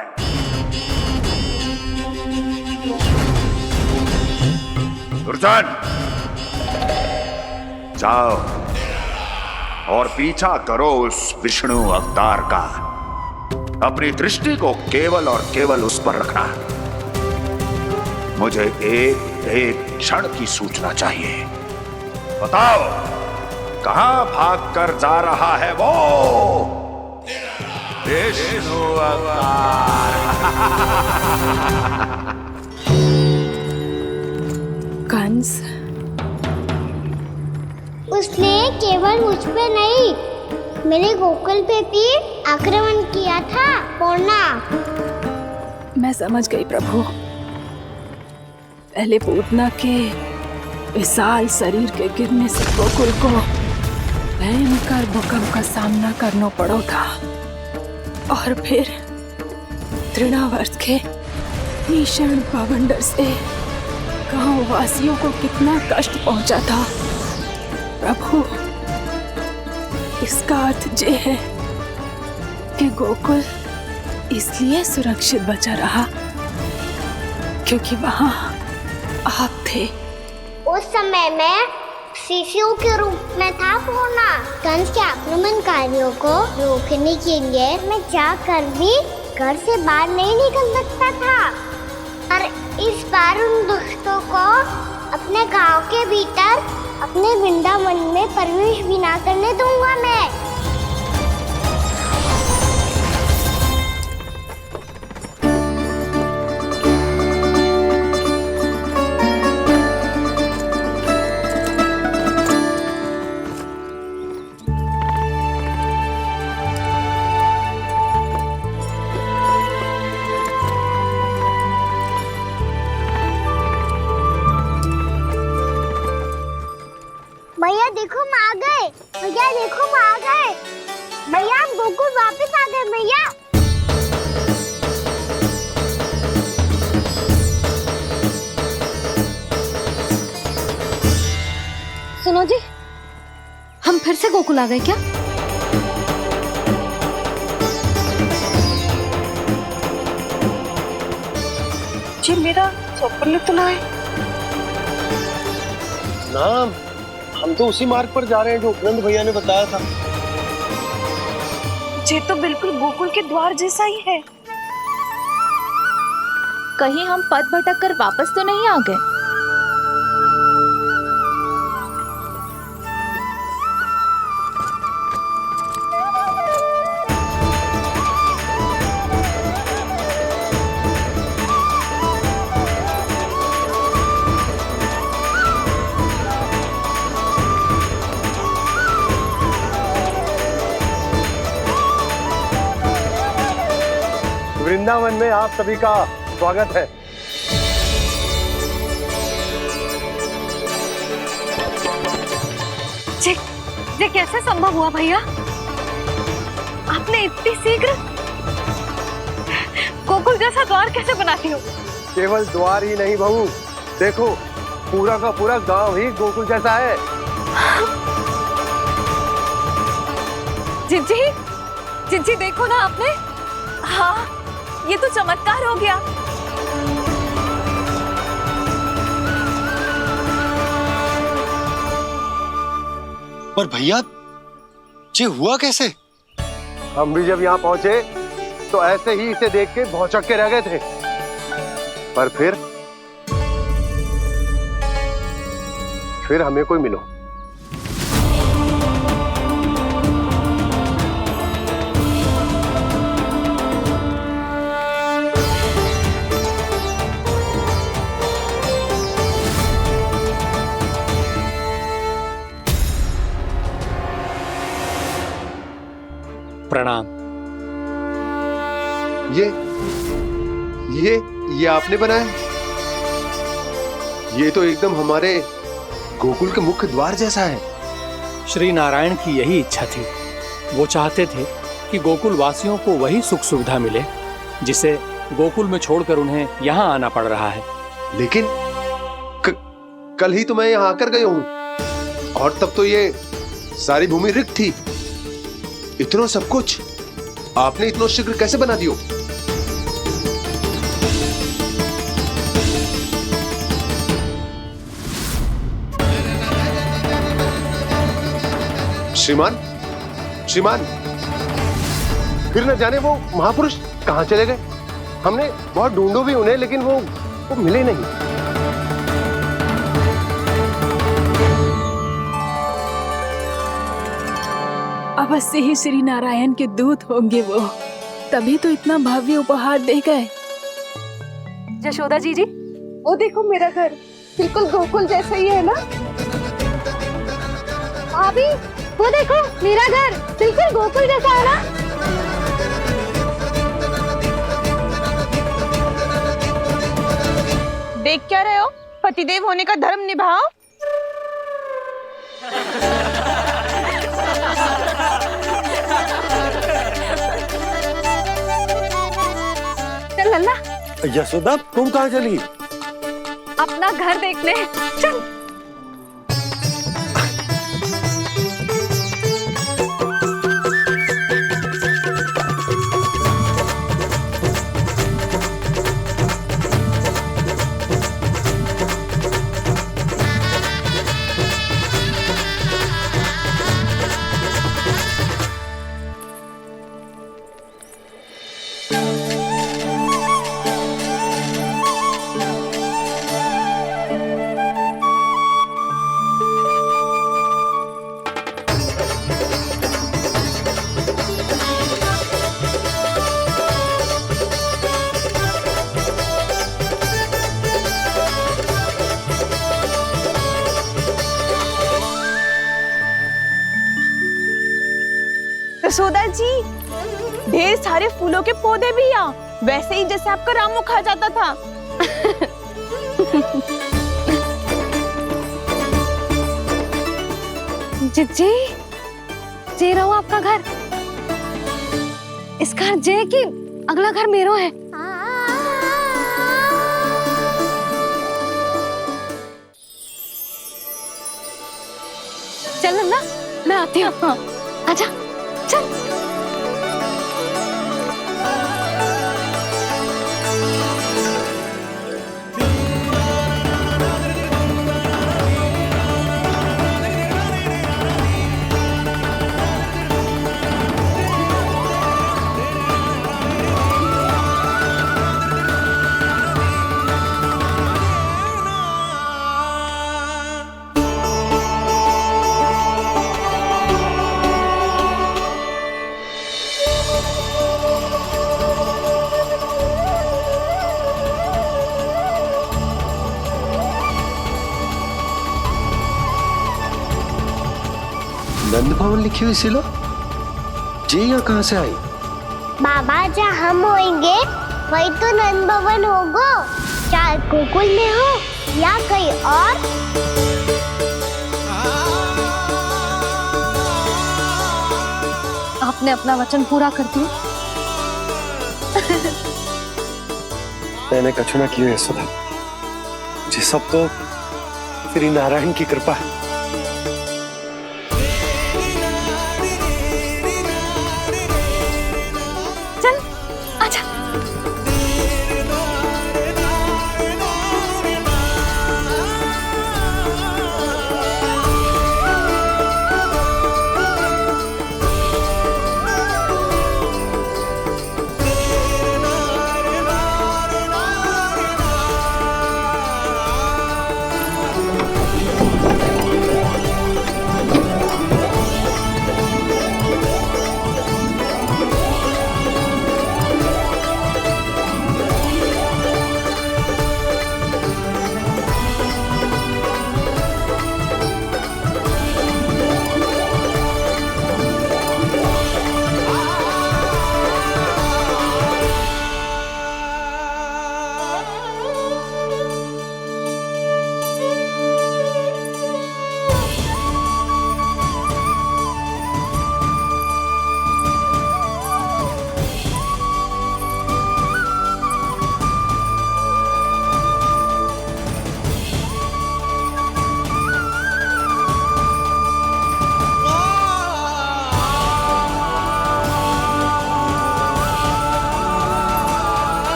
दुर्जन, जाओ और पीछा करो उस विष्णु अवतार का। अपनी दृष्टि को केवल और केवल उस पर रखना। मुझे एक एक क्षण की सूचना चाहिए। बताओ, कहां भागकर जा रहा है वो विष्णु अवतार? कंस, उसने केवल मुझ पे नहीं, मेरे गोकुल पे भी आक्रमण किया था। पूर्णा, मैं समझ गई प्रभु। पहले पूतना के विशाल शरीर के गिरने से गोकुल को भयंकर भूकंप का सामना करना पड़ा था, और फिर तृणावर्त के भीषण पावंडर से गांव वासियों को कितना कष्ट पहुंचा था। प्रभु, इसका अर्थ ये है कि गोकुल इसलिए सुरक्षित बचा रहा क्योंकि वहां आप थे। उस समय मैं शिशु के रूप में था पूर्णा। कंस के आक्रमणकारियों को रोकने के लिए मैं जाकर भी घर से बाहर नहीं निकल सकता था, और इस बार उन दुष्टों को अपने गांव के भीतर, अपने वृंदावन में प्रवेश भी ना करने दूंगा मैं। भैया देखो हम आ गए, भैया देखो हम आ गए, भैया हम गोकुल वापस आ गए भैया। सुनो जी, हम फिर से गोकुल आ गए क्या? जी मेरा स्वप्न तो ना है। ना, हम तो उसी मार्ग पर जा रहे हैं जो उपनंद भैया ने बताया था। ये तो बिल्कुल गोकुल के द्वार जैसा ही है। कहीं हम पथ भटक कर वापस तो नहीं आ गए? वृंदावन में आप सभी का स्वागत है। ये कैसे संभव हुआ भैया? आपने इतनी शीघ्र गोकुल जैसा द्वार कैसे बनाती हो? केवल द्वार ही नहीं बहू, देखो पूरा का पूरा गांव ही गोकुल जैसा है। जिज्जी, जिज्जी देखो ना आपने। हाँ, ये तो चमत्कार हो गया। पर भैया, ये हुआ कैसे? हम भी जब यहाँ पहुंचे तो ऐसे ही इसे देख के भौचक के रह गए थे, पर फिर हमें कोई मिलो। प्रणाम। ये आपने बनाया? ये तो एकदम हमारे गोकुल के मुख्य द्वार जैसा है। श्री नारायण की यही इच्छा थी। वो चाहते थे कि गोकुल वासियों को वही सुख सुविधा मिले जिसे गोकुल में छोड़कर उन्हें यहाँ आना पड़ रहा है। लेकिन कल ही तो मैं यहाँ आकर गया हूँ और तब तो ये सारी भूमि रिक्त थी। इतना सब कुछ आपने इतना शीघ्र कैसे बना दियो? श्रीमान, श्रीमान, फिर न जाने वो महापुरुष कहां चले गए। हमने बहुत ढूंढो भी उन्हें, लेकिन वो मिले नहीं। अवश्य ही श्री नारायण के दूत होंगे वो, तभी तो इतना भव्य उपहार दे गए। यशोदा जी जी, वो देखो मेरा घर बिल्कुल गोकुल जैसा ही है ना। भाभी, वो देखो मेरा घर बिल्कुल गोकुल जैसा है ना। देख क्या रहे हो? पतिदेव होने का धर्म निभाओ। चल लल्ला, यशोदा तुम कहाँ चली? अपना घर देखने चल। यशोदा जी, ढेर सारे फूलों के पौधे भी यहाँ, वैसे ही जैसे आपका रामू खा जाता था। जिज्जी, जे रहो आपका घर। इस घर जे की अगला घर मेरो है। चल नन्ना, मैं आती हूँ। आजा, चल। नंद भवन लिखी हुई सिलो, जी यहाँ कहाँ से आई? बाबा, जहाँ हम होंगे वही तो नंद भवन होगा। चाहे गोकुल में हो या कहीं और। आपने अपना वचन पूरा कर दिया। मैंने कछु ना किया यशोदा, ये सब तो श्री नारायण की कृपा है। चल, आजा।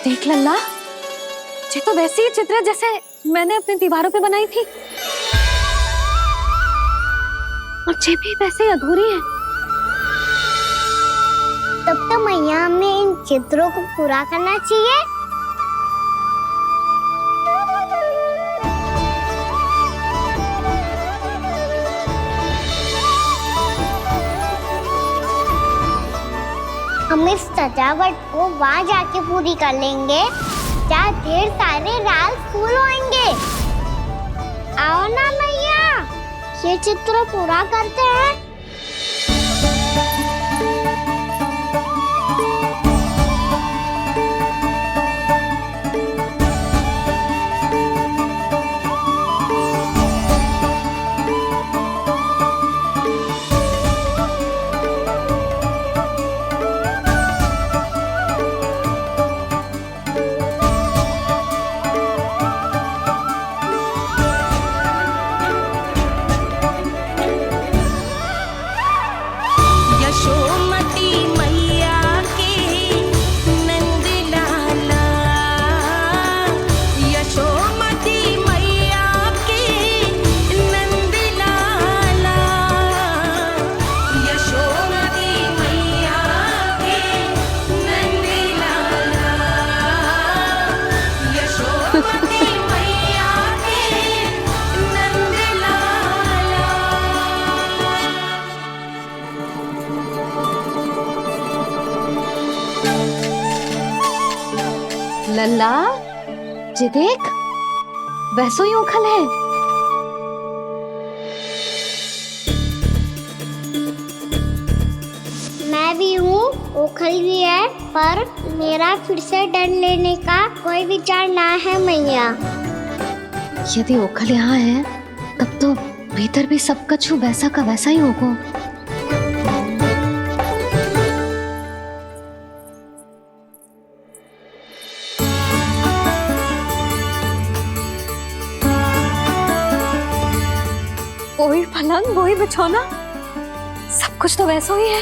देख लल्ला, ये तो वैसी ही चित्र है जैसे मैंने अपनी दीवारों पे बनाई थी, और ये भी वैसे ही अधूरी है। तब तो मैया हमें इन चित्रों को पूरा करना चाहिए। हम इस सजावट को वहाँ जाके पूरी कर लेंगे जहाँ ढेर सारे लाल फूल होंगे। आओ ना मैया, ये चित्र पूरा करते हैं। लल्ला, ये देख, वैसो ही उखल है। मैं भी हूँ, उखल भी है, पर मेरा फिर से डर लेने का कोई विचार ना है मैया। यदि ओखल यहाँ है, तब तो भीतर भी सब कछु वैसा का वैसा ही होगा। वही पलंग, वही बिछौना, सब कुछ तो वैसा ही है।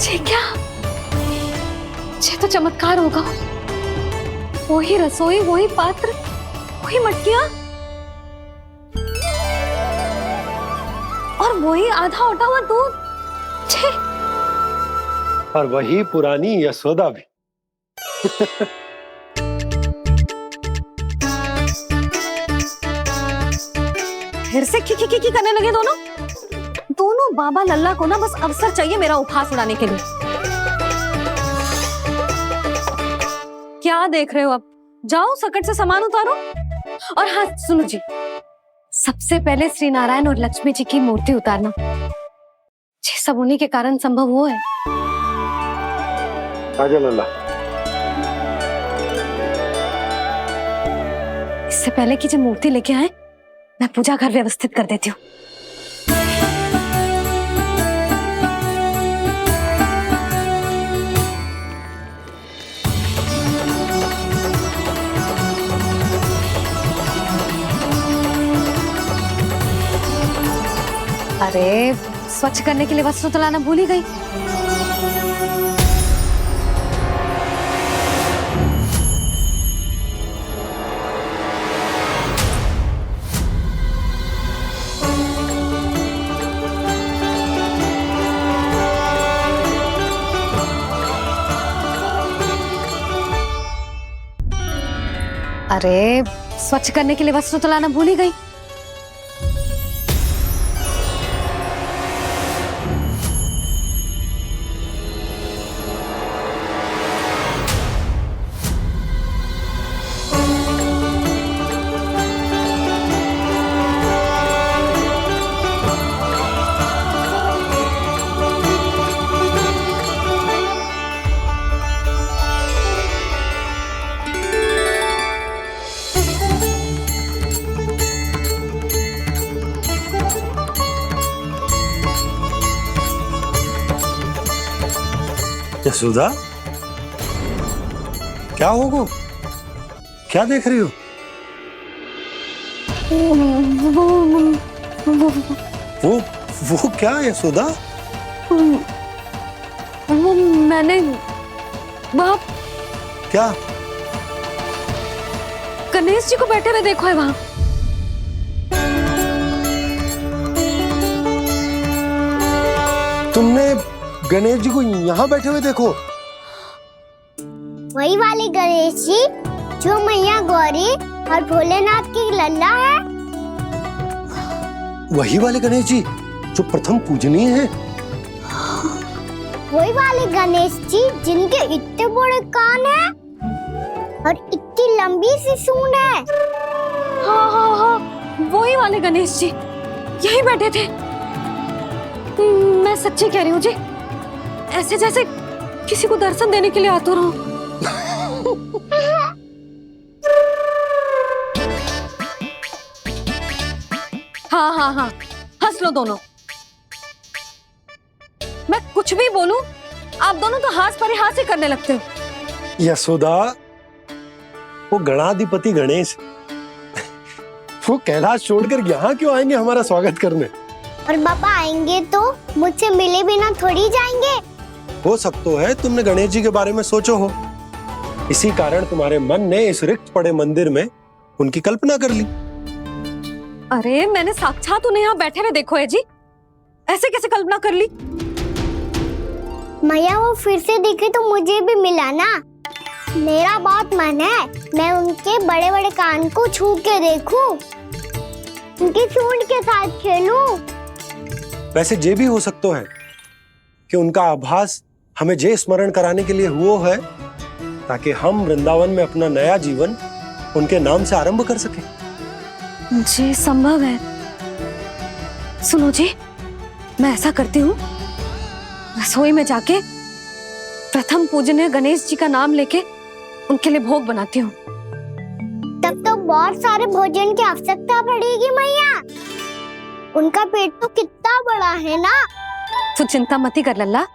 ये क्या? ये तो चमत्कार होगा। वही रसोई, वही पात्र, वही मटकियां, और वही आधा उटा हुआ दूध। छे! और वही पुरानी यशोदा भी। फिर से की करने लगे दोनों बाबा लल्ला को ना बस अवसर चाहिए मेरा उपहास उड़ाने के लिए। क्या देख रहे हो? अब जाओ, सकट से सामान उतारो। और हाँ सुनो जी, सबसे पहले श्री नारायण और लक्ष्मी जी की मूर्ति उतारना। ये सब उन्हीं के कारण संभव हुआ है। आजा लल्ला। इससे पहले कि जो मूर्ति लेके आए, मैं पूजा घर व्यवस्थित कर देती हूँ। अरे, स्वच्छ करने के लिए वस्त्र तो लाना भूल ही गई। अरे, स्वच्छ करने के लिए वस्त्र तो लाना भूल ही गई। यशोदा, क्या होगा? क्या देख रही हो? वो क्या है यशोदा? वो मैंने वहाँ क्या? गणेश जी को बैठे हुए देखो है वहाँ। तुमने गणेश जी को यहाँ बैठे हुए देखो? वही वाले गणेश जी जो मैया गौरी और भोलेनाथ की लल्ला है। वही वाले गणेश जी जो प्रथम पूजनीय है? वही वाले गणेश जी जिनके इतने बड़े कान हैं और इतनी लंबी सी सूंड है। हाँ हाँ हाँ, वही वाले गणेश जी यही बैठे थे। मैं सच्ची कह रही हूँ जी, ऐसे जैसे किसी को दर्शन देने के लिए आतुर हूँ। हाँ हाँ हाँ, हंस लो दोनों। मैं कुछ भी बोलूं, आप दोनों तो हास परिहास ही करने लगते हो। यशोदा, वो गणाधिपति गणेश वो कैलाश छोड़कर यहाँ क्यों आएंगे हमारा स्वागत करने? और बाबा आएंगे तो मुझसे मिले बिना थोड़ी जाएंगे। हो सकता है तुमने गणेश जी के बारे में सोचो हो, इसी कारण तुम्हारे मन ने इस रिक्त पड़े मंदिर में उनकी कल्पना कर ली। अरे मैंने साक्षात उन्हें यहाँ बैठे हुए देखो है जी, ऐसे कैसे कल्पना कर ली? मैया वो फिर से दिखे तो मुझे भी मिला ना। मेरा बहुत मन है मैं उनके बड़े बड़े कान को छू के देखूं, उनकी सूंड के साथ खेलूं। वैसे ये भी हो सकता है कि उनका आभास हमें जे स्मरण कराने के लिए हुआ है ताकि हम वृंदावन में अपना नया जीवन उनके नाम से आरंभ कर सके। जी संभव है। सुनो जी, मैं ऐसा करती हूँ, रसोई में जाके प्रथम पूजनीय गणेश जी का नाम लेके उनके लिए भोग बनाती हूँ। तब तो बहुत सारे भोजन की आवश्यकता पड़ेगी मैया, उनका पेट तो कितना बड़ा है ना। तू चिंता मत कर लल्ला,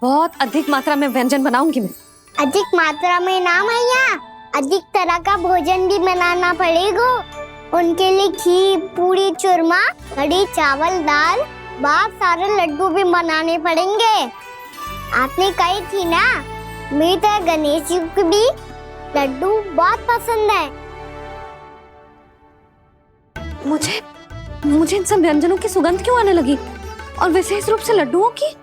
बहुत अधिक मात्रा में व्यंजन बनाऊंगी मैं। अधिक मात्रा में ना मैया, अधिक तरह का भोजन भी बनाना पड़ेगा। उनके लिए खीर, पूरी, चूरमा, कढ़ी, चावल, दाल, बहुत सारे लड्डू भी बनाने पड़ेंगे। आपने कही थी ना, मेरी तरह गणेश जी को भी लड्डू बहुत पसंद है। मुझे इन सब व्यंजनों की सुगंध क्यों आने लगी, और विशेष रूप से लड्डुओं की?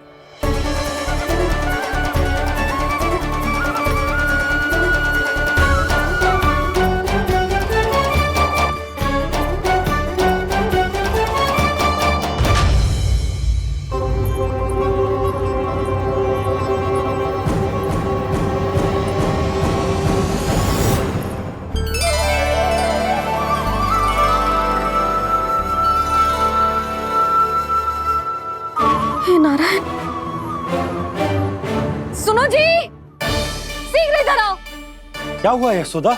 नारायण, सुनो जी, शीघ्र इधर आओ। क्या हुआ यशोदा?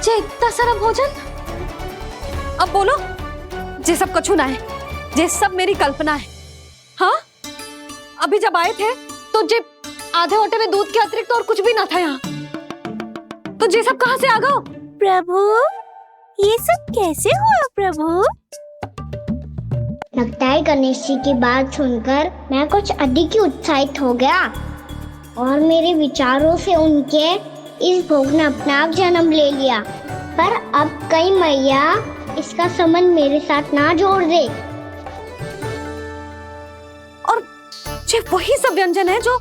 जे इतना सारा भोजन, अब बोलो, जे सब कछु ना है, जे सब मेरी कल्पना है। हाँ, अभी जब आए थे तो जे आधे ओटे में दूध के अतिरिक्त और कुछ भी ना था यहाँ, तो जे सब कहाँ से आ गए? प्रभु, ये सब कैसे हुआ प्रभु? लगता है गणेश जी की बात सुनकर मैं कुछ अधिक ही उत्साहित हो गया और मेरे विचारों से उनके इस भोग ने अपना आप जन्म ले लिया। पर अब कहीं मैया इसका संबंध मेरे साथ ना जोड़ दे। ये वही सब व्यंजन है जो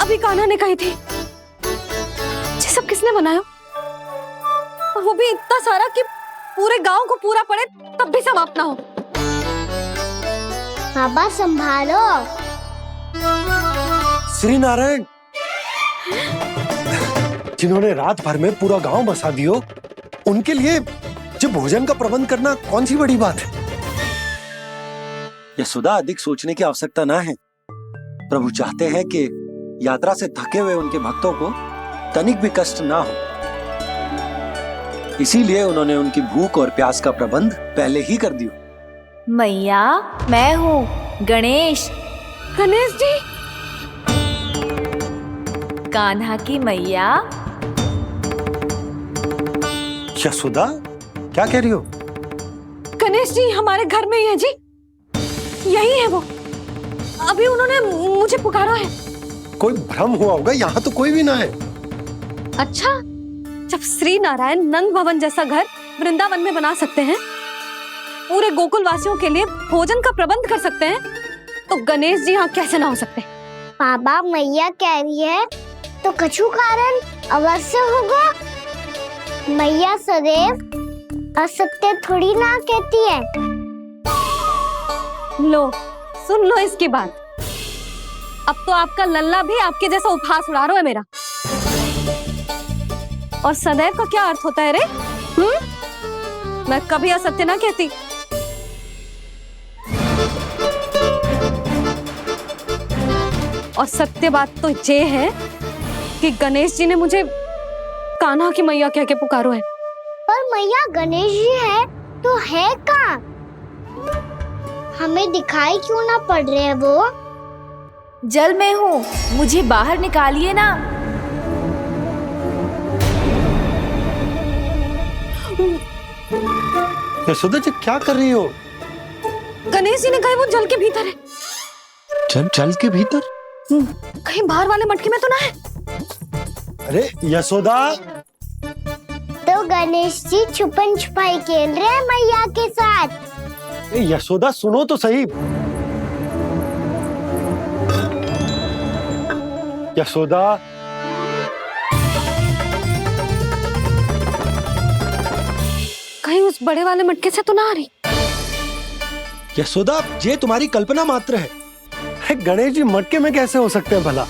अभी कान्हा ने कही थी। ये सब किसने बनाया? और वो भी इतना सारा कि पूरे गांव को पूरा पड़े तब भी समाप्त ना हो। बाबा संभालो। श्री नारायण, जिन्होंने रात भर में पूरा गांव बसा दियो, उनके लिए जो भोजन का प्रबंध करना कौन सी बड़ी बात है? यशोदा, अधिक सोचने की आवश्यकता ना है। प्रभु चाहते हैं कि यात्रा से थके हुए उनके भक्तों को तनिक भी कष्ट ना हो, इसीलिए उन्होंने उनकी भूख और प्यास का प्रबंध पहले ही कर दिया। मैया, मैं हूँ गणेश। गणेश जी, कान्हा की मैया। यशोदा, क्या कह रही हो? गणेश जी हमारे घर में ही है जी, यही है वो। अभी उन्होंने मुझे पुकारा है। कोई भ्रम हुआ होगा, यहाँ तो कोई भी ना है। अच्छा, जब श्री नारायण नंद भवन जैसा घर वृंदावन में बना सकते हैं, पूरे गोकुल वासियों के लिए भोजन का प्रबंध कर सकते हैं, तो गणेश जी यहाँ कैसे ना हो सकते? बाबा, मैया कह रही है तो कछु कारण अवश्य होगा। मैया सदैव असत्य थोड़ी ना कहती है। लो, सुन लो इसकी बात। अब तो आपका लल्ला भी आपके जैसा उपहास उड़ा रहा है मेरा। और सदैव का क्या अर्थ होता है रे? मैं कभी असत्य ना कहती। और सत्य बात तो ये है कि गणेश जी ने मुझे कान्हा की मैया कह के पुकारो है। पर मैया गणेश जी है तो है कहाँ? हमें दिखाई क्यों ना पड़ रहे हैं वो? जल में हूँ, मुझे बाहर निकालिए ना। यशोदा जी, क्या कर रही हो? गणेश जी ने कहा वो जल के भीतर है। जल के भीतर? कहीं बाहर वाले मटके में तो ना है? अरे यशोदा! तो गणेश जी छुपन छुपाई खेल रहे हैं मैया के साथ। यशोदा, सुनो तो सही। यशोदा, कहीं उस बड़े वाले मटके से तो ना आ रही? यशोदा, ये तुम्हारी कल्पना मात्र है। गणेश जी मटके में कैसे हो सकते हैं भला?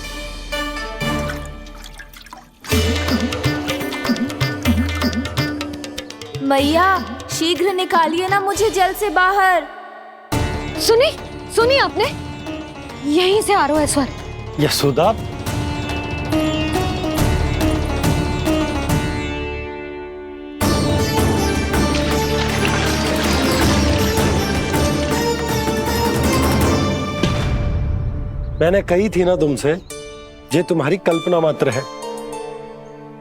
मैया, शीघ्र निकालिए ना मुझे जल से बाहर। सुनी आपने? यहीं से आ रहा है स्वर। यशोदा, मैंने कही थी ना तुमसे, ये तुम्हारी कल्पना मात्र है।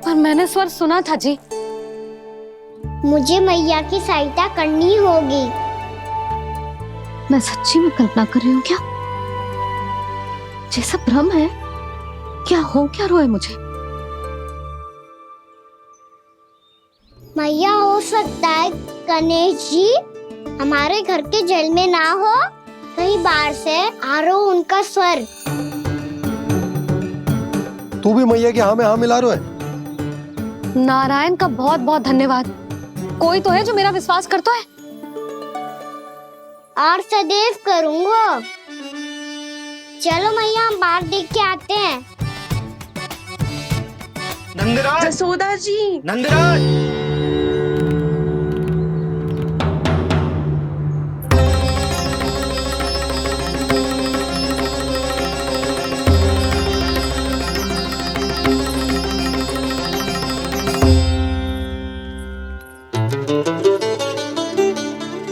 पर मैंने स्वर सुना था जी। मुझे मैया की सहायता करनी होगी। मैं सच्ची में कल्पना कर रही हूँ क्या? जैसा भ्रम है क्या? हो क्या रहा है मुझे? मैया, हो सकता है गणेश जी हमारे घर के जल में ना हो, कहीं बाहर से आ रहा हो उनका स्वर। तू भी मैया के हाँ में हाँ मिला रहा है। नारायण का बहुत बहुत धन्यवाद। कोई तो है जो मेरा विश्वास करता है। और सदैव करूंगा। चलो मैया, हम बाहर देख के आते हैं। नंदराज, जसोदा जी, नंदराज।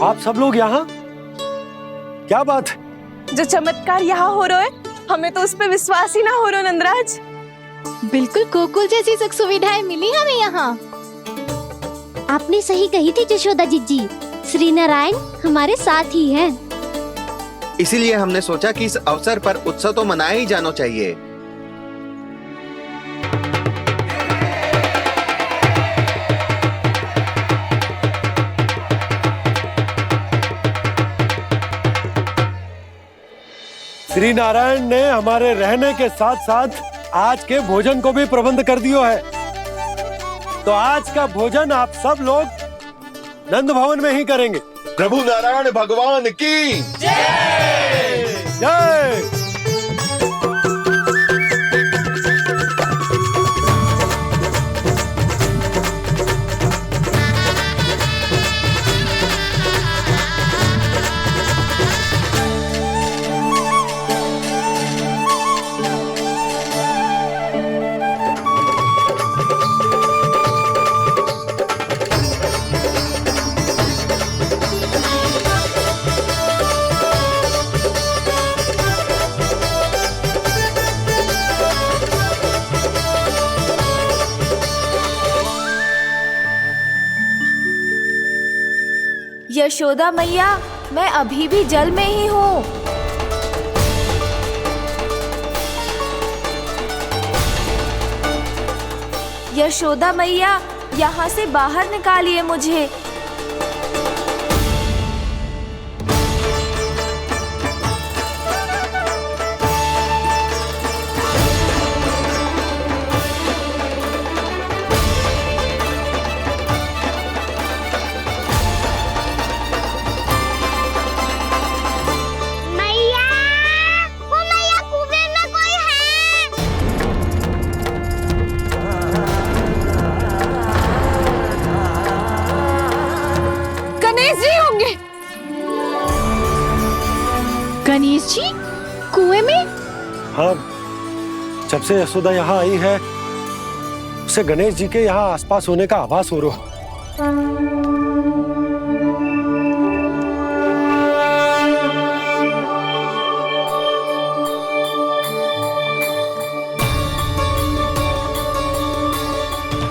आप सब लोग यहाँ? क्या बात है? जो चमत्कार यहाँ हो रहा है, हमें तो उस पे विश्वास ही ना हो रहा नंदराज। बिल्कुल गोकुल जैसी सुख सुविधाएं मिली हमें यहाँ। आपने सही कही थी यशोदा जीजी, श्री नारायण हमारे साथ ही हैं। इसीलिए हमने सोचा कि इस अवसर पर उत्सव तो मनाया ही जाना चाहिए। श्री नारायण ने हमारे रहने के साथ साथ आज के भोजन को भी प्रबंध कर दिया है। तो आज का भोजन आप सब लोग नंद भवन में ही करेंगे। प्रभु नारायण भगवान की जय जय। यशोदा मैया, मैं अभी भी जल में ही हूँ। यशोदा मैया, यहाँ से बाहर निकालिए मुझे। गणेश जी कुएं में? हाँ, जब से यशोदा यहाँ आई है उसे गणेश जी के यहाँ आसपास होने का आभास हो रहा।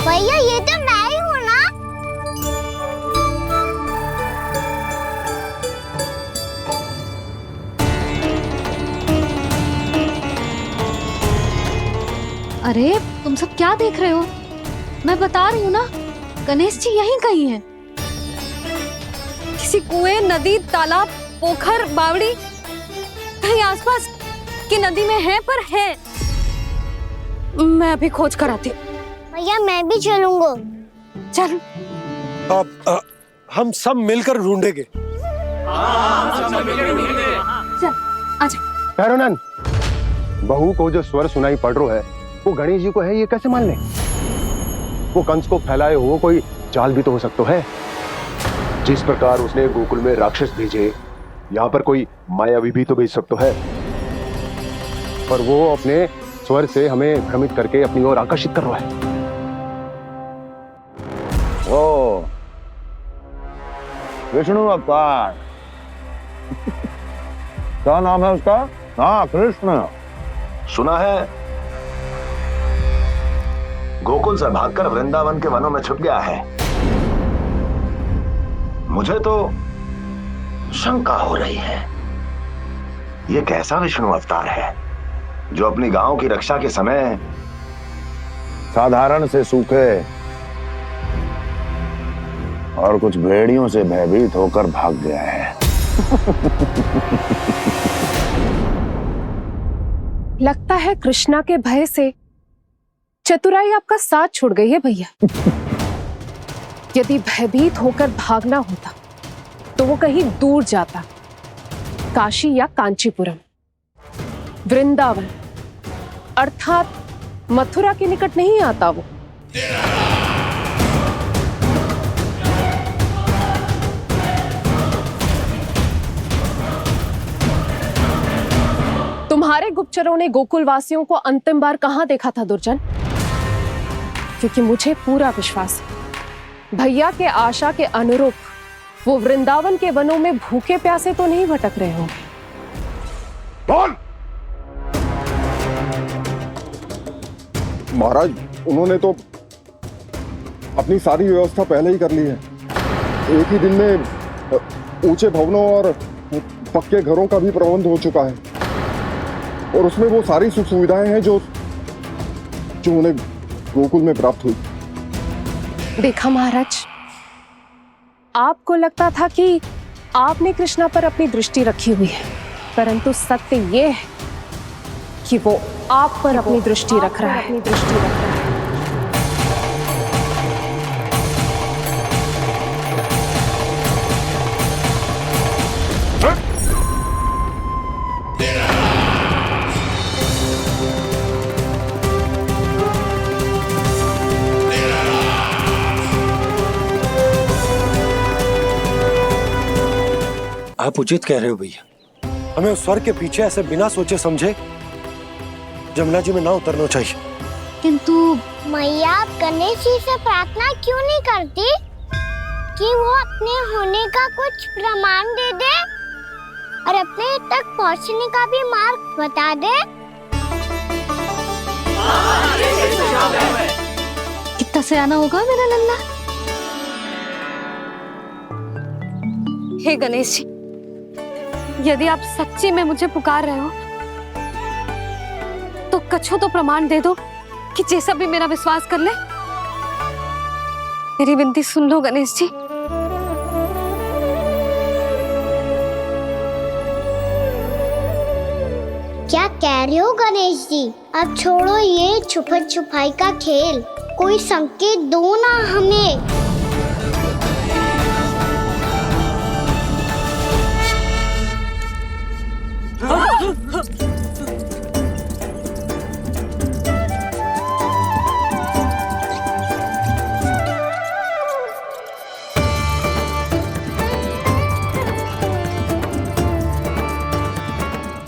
भैया ये तो मैं ही हूँ ना। अरे तुम सब क्या देख रहे हो? मैं बता रही हूँ ना, गणेश जी यहीं कहीं हैं। किसी कुएं, नदी, तालाब, पोखर, बावड़ी कहीं आसपास की नदी में है, पर है। मैं अभी खोज कर आती हूँ। भैया मैं भी चलूंगा। चल। अब हम सब मिलकर ढूंढेंगे। चल आजा। भैरवनाथ, बहू को जो स्वर सुनाई पड़ रहा है वो गणेश जी को है, ये कैसे मान ले? वो कंस को फैलाए हुए कोई चाल भी तो हो सकता है। जिस प्रकार उसने गोकुल में राक्षस भेजे, यहाँ पर कोई मायावी भी तो भेज सकता है। पर वो अपने स्वर से हमें भ्रमित करके अपनी ओर आकर्षित कर रहा है। ओ विष्णु अवतार। क्या नाम है उसका? हाँ, कृष्ण। सुना है गोकुल से भागकर वृंदावन के वनों में छुप गया है। मुझे तो शंका हो रही है, ये कैसा विष्णु अवतार है जो अपनी गांव की रक्षा के समय साधारण से सूखे और कुछ भेड़ियों से भयभीत होकर भाग गया है। लगता है कृष्णा के भय से चतुराई आपका साथ छोड़ गई है भैया। यदि भयभीत होकर भागना होता तो वो कहीं दूर जाता, काशी या कांचीपुरम, वृंदावन अर्थात मथुरा के निकट नहीं आता वो। तुम्हारे गुप्तचरों ने गोकुल वासियों को अंतिम बार कहां देखा था दुर्जन? क्योंकि मुझे पूरा विश्वास है भैया के आशा के अनुरूप वो वृंदावन के वनों में भूखे प्यासे तो नहीं भटक रहे होंगे। बोल! महाराज, उन्होंने तो अपनी सारी व्यवस्था पहले ही कर ली है। एक ही दिन में ऊंचे भवनों और पक्के घरों का भी प्रबंध हो चुका है, और उसमें वो सारी सुख सुविधाएं हैं जो उन्हें गोकुल में प्राप्त हुई। देखा महाराज, आपको लगता था कि आपने कृष्णा पर अपनी दृष्टि रखी हुई है, परंतु सत्य ये है कि वो आप पर अपनी दृष्टि रख रहा है। आप उचित कह रहे हो भैया, हमें उस स्वर के पीछे ऐसे बिना सोचे समझे जमुना जी में ना उतरना चाहिए। किंतु मैया, आप गणेश जी से प्रार्थना क्यों नहीं करती कि वो अपने होने का कुछ प्रमाण दे दे और अपने तक पहुंचने का भी मार्ग बता दे? कितना सयाना होगा मेरा लल्ला। हे गणेश जी, यदि आप सच्ची में मुझे पुकार रहे हो तो कछु तो प्रमाण दे दो कि जैसा भी मेरा विश्वास कर ले। मेरी विनती सुन लो गणेश जी। क्या कह रहे हो गणेश जी? अब छोड़ो ये छुपन छुपाई का खेल, कोई संकेत दो ना हमें।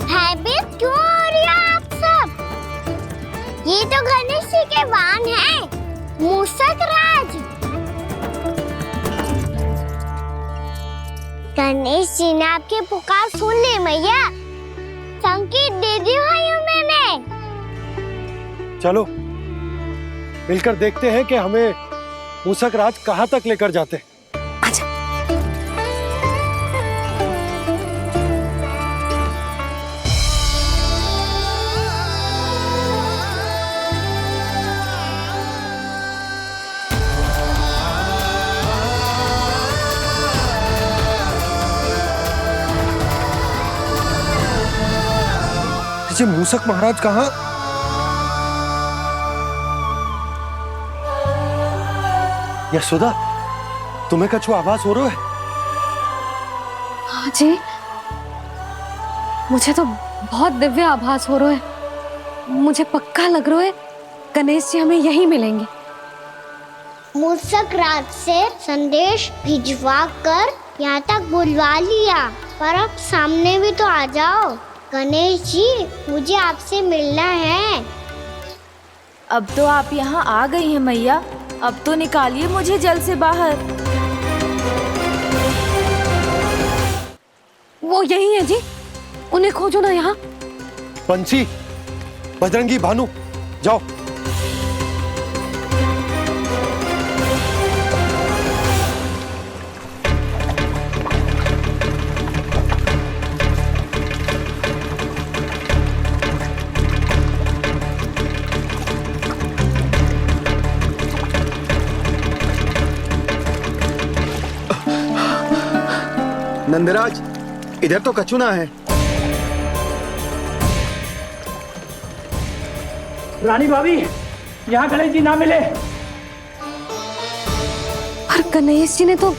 भयभीत क्यों हो रही हो आप सब? ये तो गणेश जी के वाहन हैं, मूषक राज। गणेश जी ने आपकी पुकार सुन ली मैया, संकेत दे दी भाइयों मैंने। चलो मिलकर देखते हैं कि हमें मूषक राज कहाँ तक लेकर जाते हैं। ये मूषक महाराज कहाँ? यशोदा, तुम्हें कछु आभास हो रहा है? हाँ जी, मुझे तो बहुत दिव्य आभास हो रहा है। मुझे पक्का लग रहा है गणेश जी हमें यहीं मिलेंगे। मूषक राज से संदेश भिजवा कर यहाँ तक बुलवा लिया, पर अब सामने भी तो आ जाओ। गणेश जी, मुझे आपसे मिलना है। अब तो आप यहाँ आ गई हैं मैया, अब तो निकालिए मुझे जल से बाहर। वो यही है जी, उन्हें खोजो ना यहाँ। पंछी, बजरंगी, भानु, जाओ। नंदराज, इधर तो कछुना है। रानी भाभी, यहाँ गणेश जी ना मिले। पर गणेश जी ने तो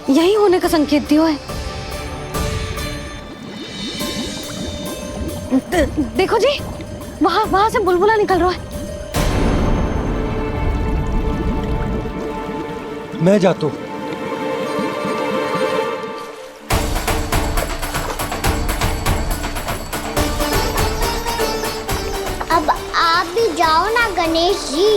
यही होने का संकेत दिया है। देखो जी, वहां से बुलबुला निकल रहा है। मैं जाता हूँ। अब आप भी जाओ ना गणेश जी।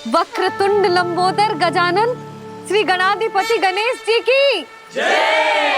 वक्रतुंड लंबोदर गजानन श्री गणाधिपति गणेश जी की जय।